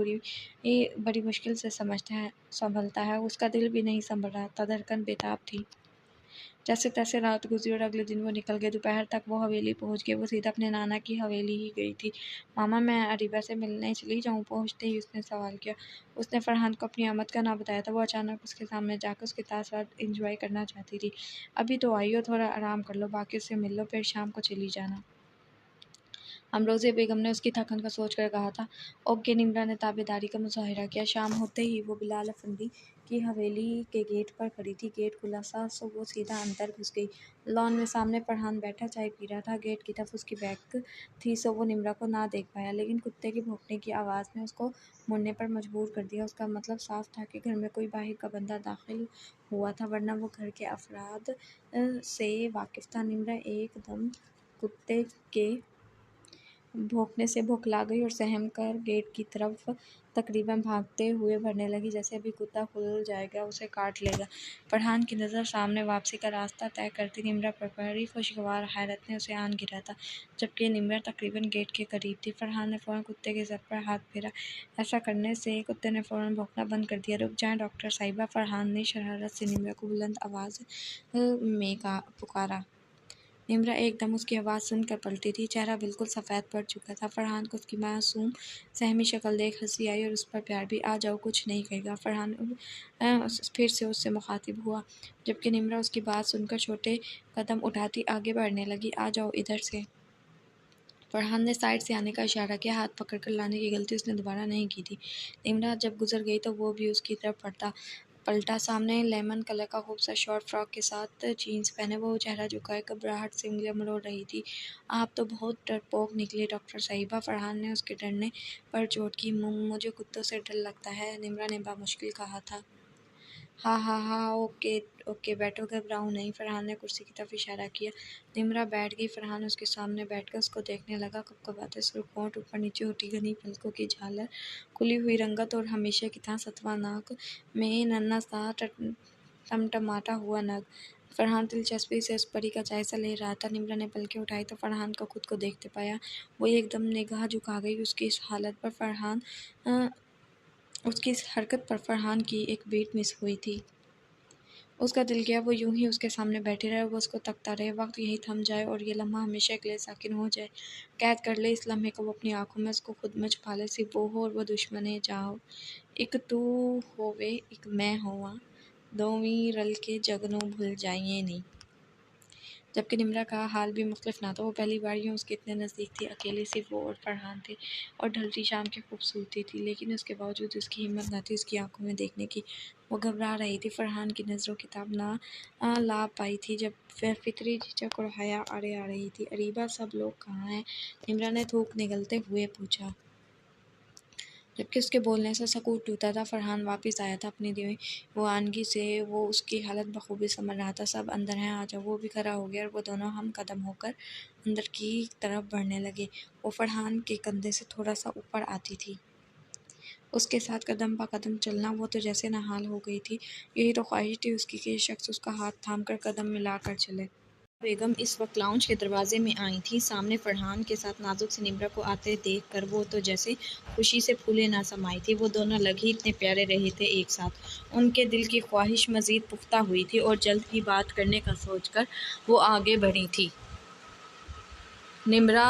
बड़ी मुश्किल से संभलता है। उसका दिल भी नहीं संभल रहा था, धड़कन बेताब थी। जैसे तैसे रात गुजरी और अगले दिन वो निकल गए। दोपहर तक वो हवेली पहुंच गए। वो सीधा अपने नाना की हवेली ही गई थी। मामा, मैं अरीबा से मिलने चली जाऊं? पहुंचते ही उसने सवाल किया। उसने फरहान को अपनी आमद का ना बताया था। वो अचानक उसके सामने जाकर उसके साथ इंजॉय करना चाहती थी। अभी तो आई हो, थोड़ा आराम कर लो, बाकी उससे मिल लो, फिर शाम को चली जाना। अमरोज़े बेगम ने उसकी थकन का सोचकर कहा था। ओके, निम्रा ने ताबेदारी का मुज़ाहिरा किया। शाम होते ही वो बिलाल अफंदी की हवेली के गेट पर खड़ी थी। गेट खुला सा सो वो सीधा अंदर घुस गई। लॉन में सामने फरहान बैठा चाय पी रहा था। गेट की तरफ उसकी बैक थी सो वो निम्रा को ना देख पाया, लेकिन कुत्ते की भौंकने की आवाज़ ने उसको मुड़ने पर मजबूर कर दिया। उसका मतलब साफ था कि घर में कोई बाहर का बंदा दाखिल हुआ था, वरना वो घर के अफराद से वाकिफ था। निम्रा एकदम कुत्ते के भौंकने से बौखला गई और सहम कर गेट की तरफ तकरीबन भागते हुए बढ़ने लगी। जैसे अभी कुत्ता खुल जाएगा, उसे काट लेगा। फरहान की नज़र सामने वापसी का रास्ता तय करती निम्रा पर पड़ी। खुशगवार हैरत ने उसे आन गिरा था, जबकि निम्रा तकरीबन गेट के करीब थी। फरहान ने फ़ौरन कुत्ते के सर पर हाथ फेरा। ऐसा करने से कुत्ते ने फ़ौरन भौंकना बंद कर दिया। रुक जाएं डॉक्टर साहिबा, फरहान ने शरारत से निम्रा को बुलंद आवाज़ में पुकारा। निम्रा एकदम उसकी आवाज़ सुनकर पलटी थी। चेहरा बिल्कुल सफ़ेद पड़ चुका था। फरहान को उसकी मासूम सहमी शक्ल देख हंसी आई और उस पर प्यार भी। आ जाओ, कुछ नहीं कहेगा। फरहान फिर से उससे मुखातिब हुआ, जबकि निम्रा उसकी बात सुनकर छोटे कदम उठाती आगे बढ़ने लगी। आ जाओ इधर से। फरहान ने साइड से आने का इशारा किया। हाथ पकड़कर लाने की गलती उसने दोबारा नहीं की थी। निम्रा जब गुजर गई तो वो भी उसकी तरफ पलटा। सामने लेमन कलर का खूबसूरत शॉर्ट फ्रॉक के साथ जीन्स पहने वो चेहरा झुकाए घबराहट से उंगलियां मरोड़ रही थी। आप तो बहुत डरपोक निकले डॉक्टर साहिबा, फरहान ने उसके डरने पर चोट की। मुझे कुत्तों से डर लगता है, निम्रा ने बामुश्किल कहा था। हाँ हाँ हाँ, ओके ओके, बैठो, घबराओ नहीं। फरहान ने कुर्सी की तरफ इशारा किया। निम्रा बैठ गई। फरहान उसके सामने बैठकर उसको देखने लगा। कपकपाते सुर्ख होंठ, ऊपर नीचे उठी घनी पलकों की झालर, खुली हुई रंगत और हमेशा की तरह सतवा नाक में नन्हा सा टमटमाता हुआ नग। फरहान दिलचस्पी से उस परी का जायजा ले रहा था। निम्रा ने पलकें उठाई तो फरहान को खुद को देखते पाया। वो एकदम निगाह झुका गई। उसकी इस हालत पर उसकी इस हरकत पर फरहान की एक बीट मिस हुई थी। उसका दिल किया वो यूं ही उसके सामने बैठे रहे, वो उसको तकता रहे, वक्त यही थम जाए और ये लम्हा हमेशा के लिए साकिन हो जाए। कैद कर ले इस लम्हे को वो अपनी आंखों में, उसको खुद में छुपा ले। सिर्फ वो हो और वो दुश्मने जाओ। एक तू होवे एक मैं होवा, दोवीं रल के जगनों भूल जाइए नहीं। जबकि निम्रा का हाल भी मुख्तलिफ ना था। वो पहली बार यूँ उसके इतने नज़दीक थी। अकेले सिर्फ वो और फरहान थे और ढलती शाम की खूबसूरती थी, लेकिन उसके बावजूद उसकी हिम्मत न थी उसकी आंखों में देखने की। वो घबरा रही थी। फरहान की नज़रों की ताब ना ला पाई थी। जब वह फितरी झिझक और हया आड़े आ रही थी। अरीबा, सब लोग कहाँ हैं? निम्रा ने थूक निगलते हुए पूछा, जबकि उसके बोलने से सकूत टूटा था। फरहान वापस आया था अपनी दीवानगी से। वो उसकी हालत बखूबी समझ रहा था। सब अंदर हैं, आ जाओ। वो भी खड़ा हो गया और वो दोनों हम कदम होकर अंदर की तरफ बढ़ने लगे। वो फरहान के कंधे से थोड़ा सा ऊपर आती थी। उसके साथ कदम पा कदम चलना। वो तो जैसे नहाल हो गई थी। यही तो ख्वाहिश थी उसकी कि शख्स उसका हाथ थाम कर कदम मिला कर चले। बेगम इस वक्त लाउंज के दरवाजे में आई थी। सामने फरहान के साथ नाजुक सी निम्रा को आते देख कर वो तो जैसे खुशी से फूले ना समाई थी। वो दोनों लग ही इतने प्यारे रहे थे एक साथ। उनके दिल की ख्वाहिश मज़ीद पुख्ता हुई थी और जल्द ही बात करने का सोचकर वो आगे बढ़ी थी। निम्रा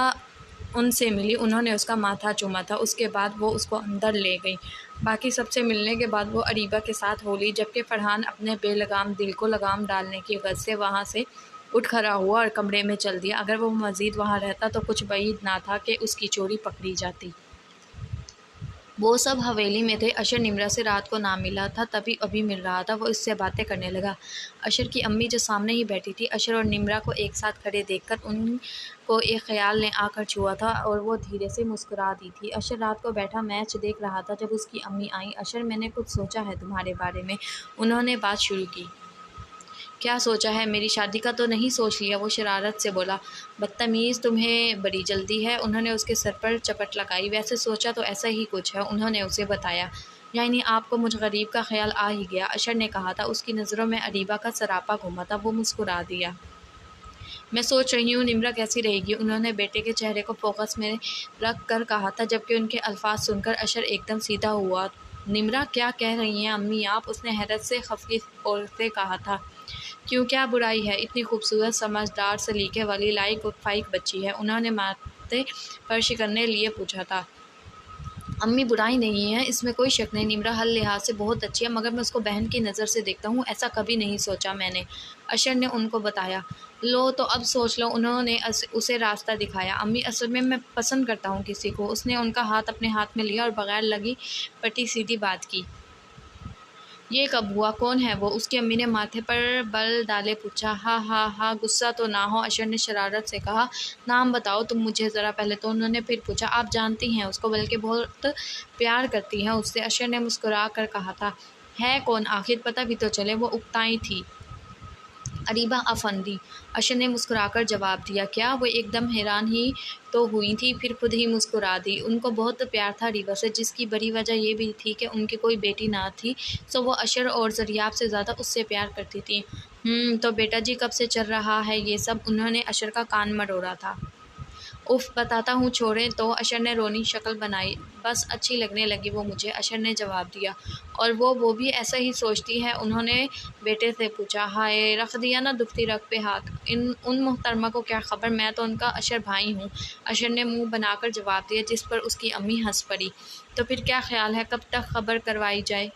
उनसे मिली। उन्होंने उसका माथा चूमा था। उसके बाद वो उसको अंदर ले गई। बाकी सबसे मिलने के बाद वो अरीबा के साथ हो ली, जबकि फरहान अपने बेलगाम दिल को लगाम डालने की वजह से वहाँ से उठ खड़ा हुआ और कमरे में चल दिया। अगर वो मज़ीद वहाँ रहता तो कुछ बैद ना था कि उसकी चोरी पकड़ी जाती। वो सब हवेली में थे। अशर निम्रा से रात को ना मिला था, तभी अभी मिल रहा था। वो इससे बातें करने लगा। अशर की अम्मी जो सामने ही बैठी थी, अशर और निम्रा को एक साथ खड़े देखकर उनको एक ख्याल ने आकर छुआ था और वो धीरे से मुस्कुरा दी थी। अशर रात को बैठा मैच देख रहा था जब उसकी अम्मी आई। अशर, मैंने कुछ सोचा है तुम्हारे बारे में, उन्होंने बात शुरू की। क्या सोचा है? मेरी शादी का तो नहीं सोच लिया? वो शरारत से बोला। बदतमीज़, तुम्हें बड़ी जल्दी है। उन्होंने उसके सर पर चपट लगाई। वैसे सोचा तो ऐसा ही कुछ है, उन्होंने उसे बताया। यानी आपको मुझ गरीब का ख्याल आ ही गया, अशर ने कहा था। उसकी नज़रों में अरीबा का सरापा घूमा था। वो मुस्कुरा दिया। मैं सोच रही हूँ निम्रा कैसी रहेगी, उन्होंने बेटे के चेहरे को फोकस में रख कर कहा था, जबकि उनके अल्फाज सुनकर अशर एकदम सीधा हुआ। निम्रा, क्या कह रही हैं अम्मी आप? उसने हैरत से खफकी और से कहा था। क्यों, क्या बुराई है? इतनी खूबसूरत, समझदार, सलीके वाली, लाइक और फाइक बच्ची है। उन्होंने माथे पर शिकने लिए पूछा था। अम्मी बुराई नहीं है, इसमें कोई शक नहीं। निम्रा हर लिहाज से बहुत अच्छी है, मगर मैं उसको बहन की नज़र से देखता हूँ, ऐसा कभी नहीं सोचा मैंने। अशर ने उनको बताया। लो तो अब सोच लो, उन्होंने उसे रास्ता दिखाया। अम्मी, असल में मैं पसंद करता हूँ किसी को। उसने उनका हाथ अपने हाथ में लिया और बगैर लगी पटी सीधी बात की। ये कब हुआ? कौन है वो? उसकी अम्मी ने माथे पर बल डाले पूछा। हा हा हा, गुस्सा तो ना हो, अशर ने शरारत से कहा। नाम बताओ तुम मुझे ज़रा पहले तो। उन्होंने फिर पूछा। आप जानती हैं उसको, बल्कि बहुत प्यार करती हैं उससे, अशर ने मुस्कुरा कर कहा था। है कौन आखिर? पता भी तो चले। वो उकताई थी। अरीबा अफंदी, अशर ने मुस्कुराकर जवाब दिया। क्या? वो एकदम हैरान ही तो हुई थी, फिर खुद ही मुस्कुरा दी। उनको बहुत प्यार था अरीबा से, जिसकी बड़ी वजह ये भी थी कि उनकी कोई बेटी ना थी, सो वो अशर और ज़रियाब से ज़्यादा उससे प्यार करती थी। तो बेटा जी कब से चल रहा है ये सब? उन्होंने अशर का कान मरोड़ा था। उफ़, बताता हूँ, छोड़ें तो, अशर ने रोनी शक्ल बनाई। बस अच्छी लगने लगी वो मुझे, अशर ने जवाब दिया। और वो भी ऐसा ही सोचती है? उन्होंने बेटे से पूछा। हाय, रख दिया ना दुखती रग पे हाथ। उन मोहतरमा को क्या खबर, मैं तो उनका अशर भाई हूँ, अशर ने मुँह बनाकर जवाब दिया, जिस पर उसकी अम्मी हंस पड़ी। तो फिर क्या ख्याल है, कब तक खबर करवाई जाए?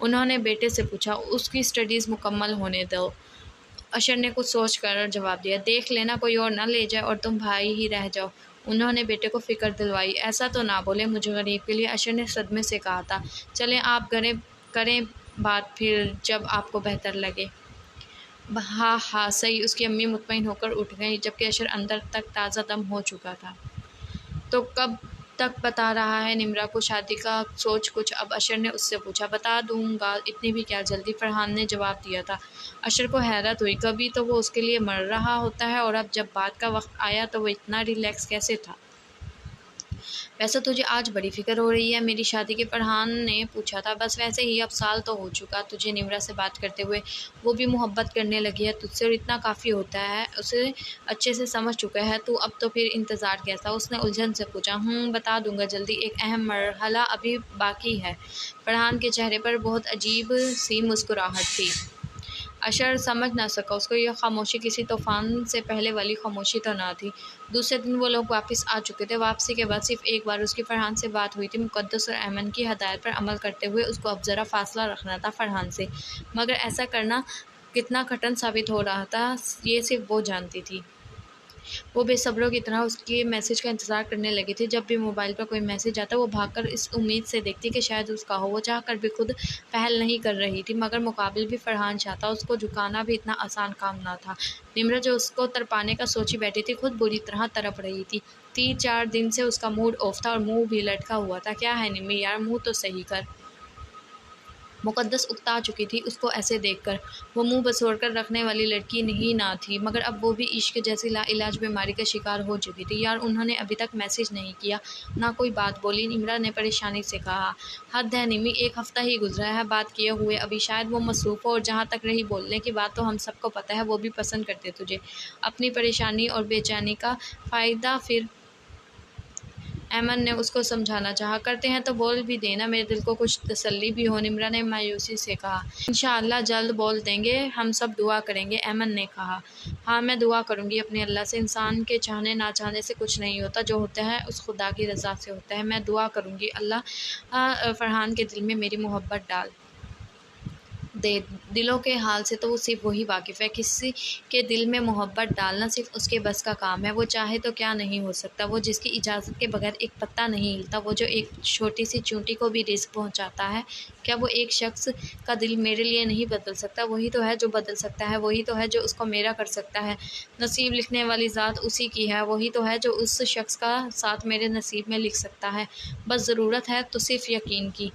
उन्होंने बेटे से पूछा। उसकी स्टडीज़ मुकम्मल होने दो, अशर ने कुछ सोच कर जवाब दिया। देख लेना कोई और ना ले जाए और तुम भाई ही रह जाओ। उन्होंने बेटे को फ़िक्र दिलवाई। ऐसा तो ना बोले मुझे गरीब के लिए, अशर ने सदमे से कहा था। चलें आप करें बात फिर, जब आपको बेहतर लगे। हाँ हाँ सही, उसकी अम्मी मुतमईन होकर उठ गई, जबकि अशर अंदर तक ताज़ा दम हो चुका था। तो कब तक बता रहा है निम्रा को शादी का? सोच कुछ। अब अशर ने उससे पूछा। बता दूंगा, इतनी भी क्या जल्दी, फरहान ने जवाब दिया था। अशर को हैरत हुई, कभी तो वो उसके लिए मर रहा होता है, और अब जब बात का वक्त आया तो वो इतना रिलैक्स कैसे था? वैसे तुझे आज बड़ी फिक्र हो रही है मेरी शादी की? फरहान ने पूछा था। बस वैसे ही, अब साल तो हो चुका तुझे निम्रा से बात करते हुए, वो भी मोहब्बत करने लगी है तुझसे, और इतना काफ़ी होता है, उसे अच्छे से समझ चुका है तू, अब तो फिर इंतज़ार कैसा? उसने उलझन से पूछा। बता दूंगा जल्दी, एक अहम मरहला अभी बाकी है। फरहान के चेहरे पर बहुत अजीब सी मुस्कुराहट थी। अशर समझ ना सका, उसको यह खामोशी किसी तूफ़ान से पहले वाली खामोशी तो ना थी। दूसरे दिन वो लोग वापस आ चुके थे। वापसी के बाद सिर्फ एक बार उसकी फरहान से बात हुई थी। मुक़द्दस और अमन की हदायत पर अमल करते हुए उसको अब ज़रा फ़ासला रखना था फरहान से, मगर ऐसा करना कितना कठिन साबित हो रहा था, ये सिर्फ वो जानती थी। वो बेसब्रों की तरह उसके मैसेज का इंतज़ार करने लगी थी। जब भी मोबाइल पर कोई मैसेज आता, वो भागकर इस उम्मीद से देखती कि शायद उसका हो। वो चाहकर भी खुद पहल नहीं कर रही थी, मगर मुकाबिल भी फरहान चाहता, उसको झुकाना भी इतना आसान काम ना था। निम्रा जो उसको तरपाने का सोची बैठी थी, खुद बुरी तरह तड़प रही थी। 3-4 दिन से उसका मूड ऑफ था और मुंह भी लटका हुआ था। क्या है निम्मी यार, मुंह तो सही कर। मुक़द्दस उकता चुकी थी उसको ऐसे देखकर। वो मुँह बसोड़कर रखने वाली लड़की ही ना थी, मगर अब वो भी इश्क जैसी लाइलाज बीमारी का शिकार हो चुकी थी। यार, उन्होंने अभी तक मैसेज नहीं किया, ना कोई बात बोली, निम्रा ने परेशानी से कहा। हद है निम्मी, 1 हफ़्ता ही गुजरा है बात किए हुए अभी, शायद वो मसरूफ़ हो, और जहाँ तक रही बोलने की बात, तो हम सबको पता है वो भी पसंद करते तुझे। अपनी परेशानी और बेचैनी का फ़ायदा फिर ऐमन ने उसको समझाना चाहा। करते हैं तो बोल भी देना, मेरे दिल को कुछ तसल्ली भी हो, निम्रा ने मायूसी से कहा। इंशाअल्लाह जल्द बोल देंगे, हम सब दुआ करेंगे, ऐमन ने कहा। हाँ, मैं दुआ करूँगी अपने अल्लाह से, इंसान के चाहने ना चाहने से कुछ नहीं होता, जो होता है उस खुदा की रज़ा से होता है। मैं दुआ करूँगी अल्लाह फरहान के दिल में मेरी मोहब्बत डाल दे। दिलों के हाल से तो वो सिर्फ वही वाकिफ़ है। किसी के दिल में मोहब्बत डालना सिर्फ उसके बस का काम है। वो चाहे तो क्या नहीं हो सकता। वो जिसकी इजाज़त के बगैर एक पत्ता नहीं हिलता। वो जो एक छोटी सी चींटी को भी रिज़्क़ पहुंचाता है। क्या वो एक शख्स का दिल मेरे लिए नहीं बदल सकता? वही तो है जो बदल सकता है, वही तो है जो उसको मेरा कर सकता है। नसीब लिखने वाली ज़ात उसी की है, वही तो है जो उस शख्स का साथ मेरे नसीब में लिख सकता है। बस ज़रूरत है तो सिर्फ यकीन की,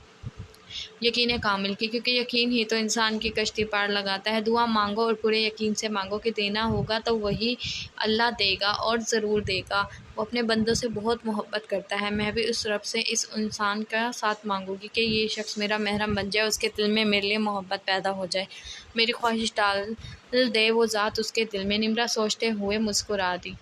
यकीन कामिल की, क्योंकि यकीन ही तो इंसान की कश्ती पार लगाता है। दुआ मांगो और पूरे यकीन से मांगो कि देना होगा तो वही अल्लाह देगा, और ज़रूर देगा। वो अपने बंदों से बहुत मोहब्बत करता है। मैं भी उस रब से इस इंसान का साथ मांगूंगी कि ये शख्स मेरा महरम बन जाए, उसके दिल में मेरे लिए मोहब्बत पैदा हो जाए, मेरी ख्वाहिश डाल दे वो ज़ात उसके दिल में। निम्रा सोचते हुए मुस्कुरा दी।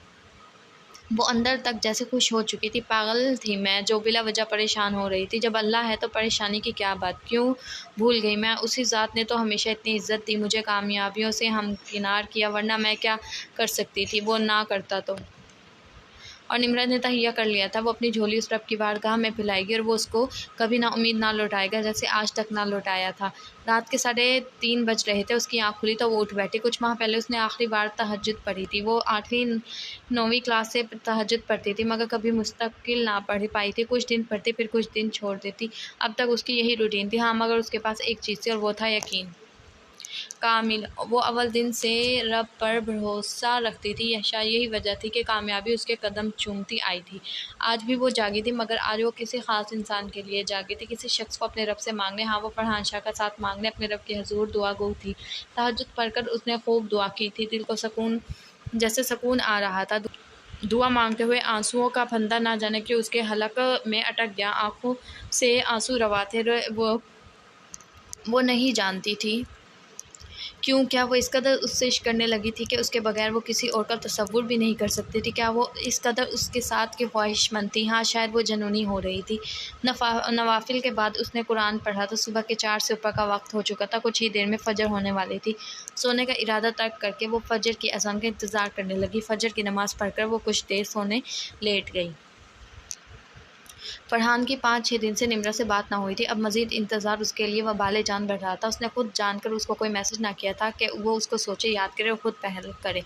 वो अंदर तक जैसे खुश हो चुकी थी। पागल थी मैं जो बिला वजह परेशान हो रही थी। जब अल्लाह है तो परेशानी की क्या बात, क्यों भूल गई मैं? उसी ज़ात ने तो हमेशा इतनी इज्जत दी मुझे, कामयाबियों से हमकिनार किया, वरना मैं क्या कर सकती थी वो ना करता तो। और निम्रा ने तहैया कर लिया था वो अपनी झोली उस रब की बारगाह में फैलाएगी और वो उसको कभी ना उम्मीद ना लौटाएगा, जैसे आज तक ना लौटाया था। रात के 3:30 बज रहे थे। उसकी आँख खुली तो वो उठ बैठी। कुछ माह पहले उसने आखिरी बार तहज्जुद पढ़ी थी। वो 8वीं 9वीं क्लास से तहज्जुद पढ़ती थी, मगर कभी मुस्तकिल ना पढ़ पाई थी। कुछ दिन पढ़ती, फिर कुछ दिन छोड़ देती। अब तक उसकी यही रूटीन थी। हाँ, मगर उसके पास एक चीज़ थी और वो था यकीन। कामिल। वो अव्वल दिन से रब पर भरोसा रखती थी। शायद यही वजह थी कि कामयाबी उसके कदम चूमती आई थी। आज भी वो जागी थी, मगर आज वो किसी ख़ास इंसान के लिए जागी थी, किसी शख्स को अपने रब से मांगने। हाँ, वो फरहान शाह का साथ मांगने अपने रब के हुज़ूर दुआ गो थी। तहज्जुद पढ़कर उसने खूब दुआ की थी। दिल को सुकून आ रहा था। दुआ मांगते हुए आंसुओं का फंदा ना जाने क्यों उसके हलक में अटक गया। आंखों से आंसू रवाते रहे। वो नहीं जानती थी क्यों। क्या वो इस कदर उससे इश्क करने लगी थी कि उसके बगैर वो किसी और का तसव्वुर भी नहीं कर सकती थी। क्या वो इस कदर उसके साथ की ख्वाहिशमंद थी। हाँ, शायद वो जनूनी हो रही थी। नवाफिल के बाद उसने कुरान पढ़ा तो सुबह के 4 से ऊपर का वक्त हो चुका था। कुछ ही देर में फजर होने वाली थी। सोने का इरादा तर्क करके वो फजर की अज़ान का इंतज़ार करने लगी। फजर की नमाज़ पढ़कर वो कुछ देर सोने लेट गई। फरहान की 5-6 दिन से निम्रा से बात ना हुई थी। अब मज़ीद इंतज़ार उसके लिए वबाले जान बढ़ रहा था। उसने खुद जानकर उसको कोई मैसेज ना किया था कि वो उसको सोचे, याद करे और ख़ुद पहल करे।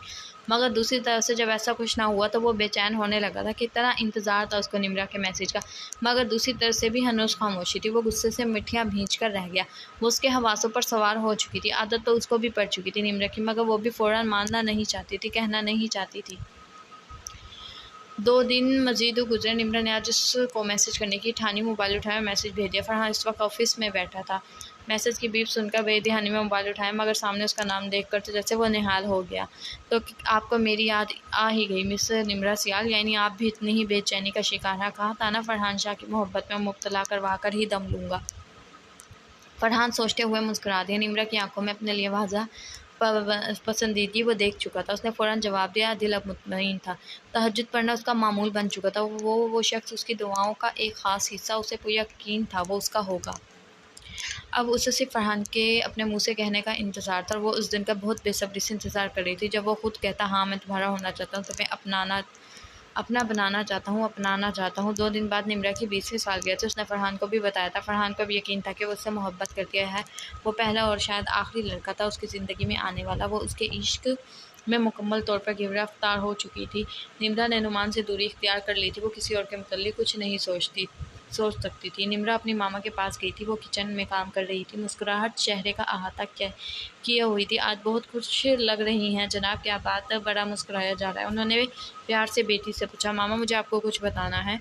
मगर दूसरी तरफ से जब ऐसा कुछ ना हुआ तो वो बेचैन होने लगा था। कितना इंतज़ार था उसको निम्रा के मैसेज का। मगर दूसरी तरफ से भी हनूज़ खामोशी थी। वो गुस्से से मिठियाँ भींच कर रह गया। वो उसके हवासों पर सवार हो चुकी थी। आदत तो उसको भी पड़ चुकी थी निम्रा की, मगर वो भी फ़ौरन मानना नहीं चाहती थी, कहना नहीं चाहती थी। 2 दिन मज़ीद गुज़रे। निम्रा ने आज उसको मैसेज करने की ठानी। मोबाइल उठाया, मैसेज भेज दिया। फरहान इस वक्त ऑफिस में बैठा था। मैसेज की बीप सुनकर बेध्यानी में मोबाइल उठाया, मगर सामने उसका नाम देखकर तो जैसे वो निहाल हो गया। तो आपको मेरी याद आ ही गई मिस निम्रा सियाल, यानी आप भी इतनी ही बेचैनी का शिकार हैं। कहा था ना फरहान शाह की मोहब्बत में मुब्तला करवा कर ही दम लूँगा। फरहान सोचते हुए मुस्कुरा दिया। निम्रा की आंखों में अपने लिए वाज़ा पसंदीदगी वो देख चुका था। उसने फ़ौरन जवाब दिया। दिल अब मुतमईन था। तहज्जुद पढ़ना उसका मामूल बन चुका था। वो शख्स, उसकी दुआओं का एक ख़ास हिस्सा, उसे पूरा यकीन था वो उसका होगा। अब उसे सिर्फ फरहान के अपने मुँह से कहने का इंतज़ार था और वो उस दिन का बहुत बेसब्री से इंतज़ार कर रही थी जब वो खुद कहता, हाँ मैं तुम्हारा होना चाहता हूँ, तुम्हें अपना अपनाना चाहता हूँ। 2 दिन बाद निम्रा की 20वीं सालगिरह थी। उसने फरहान को भी बताया था। फरहान को भी यकीन था कि वो उससे मोहब्बत करती है। वो पहला और शायद आखिरी लड़का था उसकी ज़िंदगी में आने वाला। वो उसके इश्क में मुकम्मल तौर पर गिरफ्तार हो चुकी थी। निम्रा ने नुमान से दूरी इख्तियार कर ली थी। वो किसी और के मुतल्लिक़ कुछ नहीं सोच सकती थी। निम्रा अपनी मामा के पास गई थी। वो किचन में काम कर रही थी। मुस्कुराहट चेहरे का अहाता किए हुई थी। आज बहुत खुश लग रही हैं जनाब, क्या बात, बड़ा मुस्कुराया जा रहा है। उन्होंने प्यार से बेटी से पूछा। मामा मुझे आपको कुछ बताना है।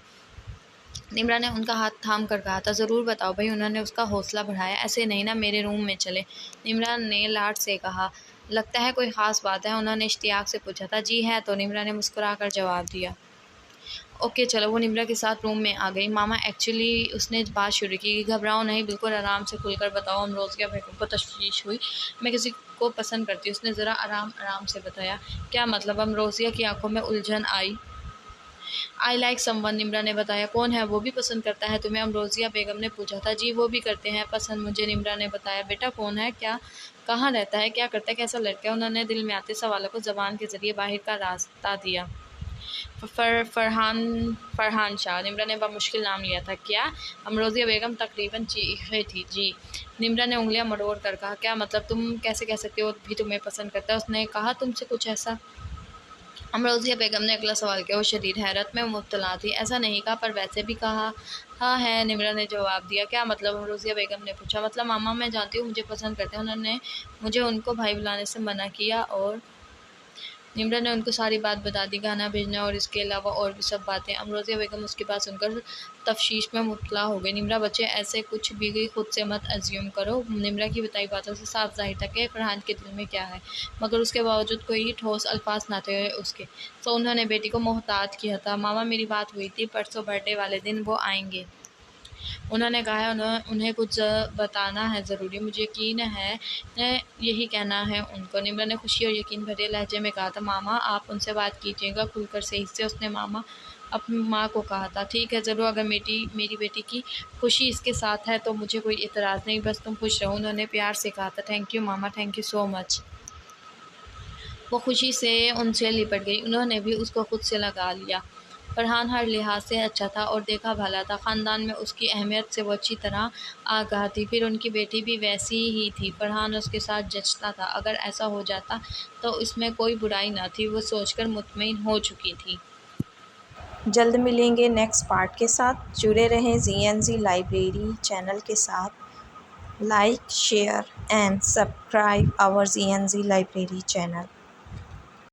निम्रा ने उनका हाथ थाम कर कहा था। ज़रूर बताओ भाई। उन्होंने उसका हौसला बढ़ाया। ऐसे नहीं ना, मेरे रूम में चले। निम्रा ने लाड से कहा। लगता है कोई ख़ास बात है, उन्होंने इश्तियाक से पूछा था। जी है तो, निम्रा ने मुस्कुरा कर जवाब दिया। ओके चलो। वो निम्रा के साथ रूम में आ गई। मामा एक्चुअली, उसने बात शुरू की। घबराओ नहीं, बिल्कुल आराम से खुलकर बताओ। अमरोज़िया बेगम को तशवीश हुई। मैं किसी को पसंद करती हूँ, उसने ज़रा आराम से बताया। क्या मतलब? अमरोज़िया की आंखों में उलझन आई। आई लाइक समवन, निम्रा ने बताया। कौन है? वो भी पसंद करता है तुम्हें? अमरोज़िया बेगम ने पूछा था। जी वो भी करते हैं पसंद मुझे, निम्रा ने बताया। बेटा कौन है? क्या, कहाँ रहता है, क्या करता है, कैसा लड़का है? उन्होंने दिल में आते सवालों को ज़बान के ज़रिए बाहर का रास्ता दिया। फरहान शाह, निम्रा ने बामुश्किल नाम लिया था। क्या? अमरोज़िया बेगम तकरीबन चीखे थी। जी, निम्रा ने उंगलियां मरोड़ कर कहा। क्या मतलब? तुम कैसे कह सकते हो भी तुम्हें पसंद करता है? उसने कहा तुमसे कुछ ऐसा? अमरोज़िया बेगम ने अगला सवाल किया। वो शदीद हैरत में मुब्तला थी। ऐसा नहीं कहा, पर वैसे भी कहा हाँ है, निम्रा ने जवाब दिया। क्या मतलब? अमरोज़िया बेगम ने पूछा। मतलब मामा, मैं जानती हूँ मुझे पसंद करते हैं, उन्होंने मुझे उनको भाई बुलाने से मना किया। और निम्रा ने उनको सारी बात बता दी, गाना भेजना और इसके अलावा और भी सब बातें। अमरोज़िया बेगम उसकी बात सुनकर तफ्शीश में मुब्तला हो गई। निम्रा बच्चे ऐसे कुछ भी खुद से मत अज्यूम करो। निम्रा की बताई बातों से साफ ज़ाहिर था कि फरहान के दिल में क्या है, मगर उसके बावजूद कोई ठोस अल्फाज ना थे उसके। तो उन्होंने बेटी को मोहतात किया था। मामा मेरी बात हुई थी, परसों बर्थडे वाले दिन वो आएंगे। उन्होंने कहा है उन्हें कुछ बताना है ज़रूरी, मुझे यकीन है यही कहना है उनको। निम्रा ने खुशी और यकीन भरे लहजे में कहा था। मामा आप उनसे बात कीजिएगा खुलकर सही से, उसने मामा अपनी माँ को कहा था। ठीक है ज़रूर, अगर मेरी बेटी की खुशी इसके साथ है तो मुझे कोई एतराज़ नहीं, बस तुम खुश रहो, उन्होंने प्यार से कहा था। Thank you mama, thank you so much. वो खुशी से उनसे लिपट गई। उन्होंने भी उसको खुद से लगा लिया। फरहान हर लिहाज से अच्छा था और देखा भला था। ख़ानदान में उसकी अहमियत से वो अच्छी तरह आगाह थी। फिर उनकी बेटी भी वैसी ही थी। फरहान उसके साथ जचता था। अगर ऐसा हो जाता तो इसमें कोई बुराई न थी, वो सोचकर मुतमईन हो चुकी थी। जल्द मिलेंगे नेक्स्ट पार्ट के साथ। जुड़े रहें ZNZ लाइब्रेरी चैनल के साथ। Like, share and subscribe our ZNZ library channel.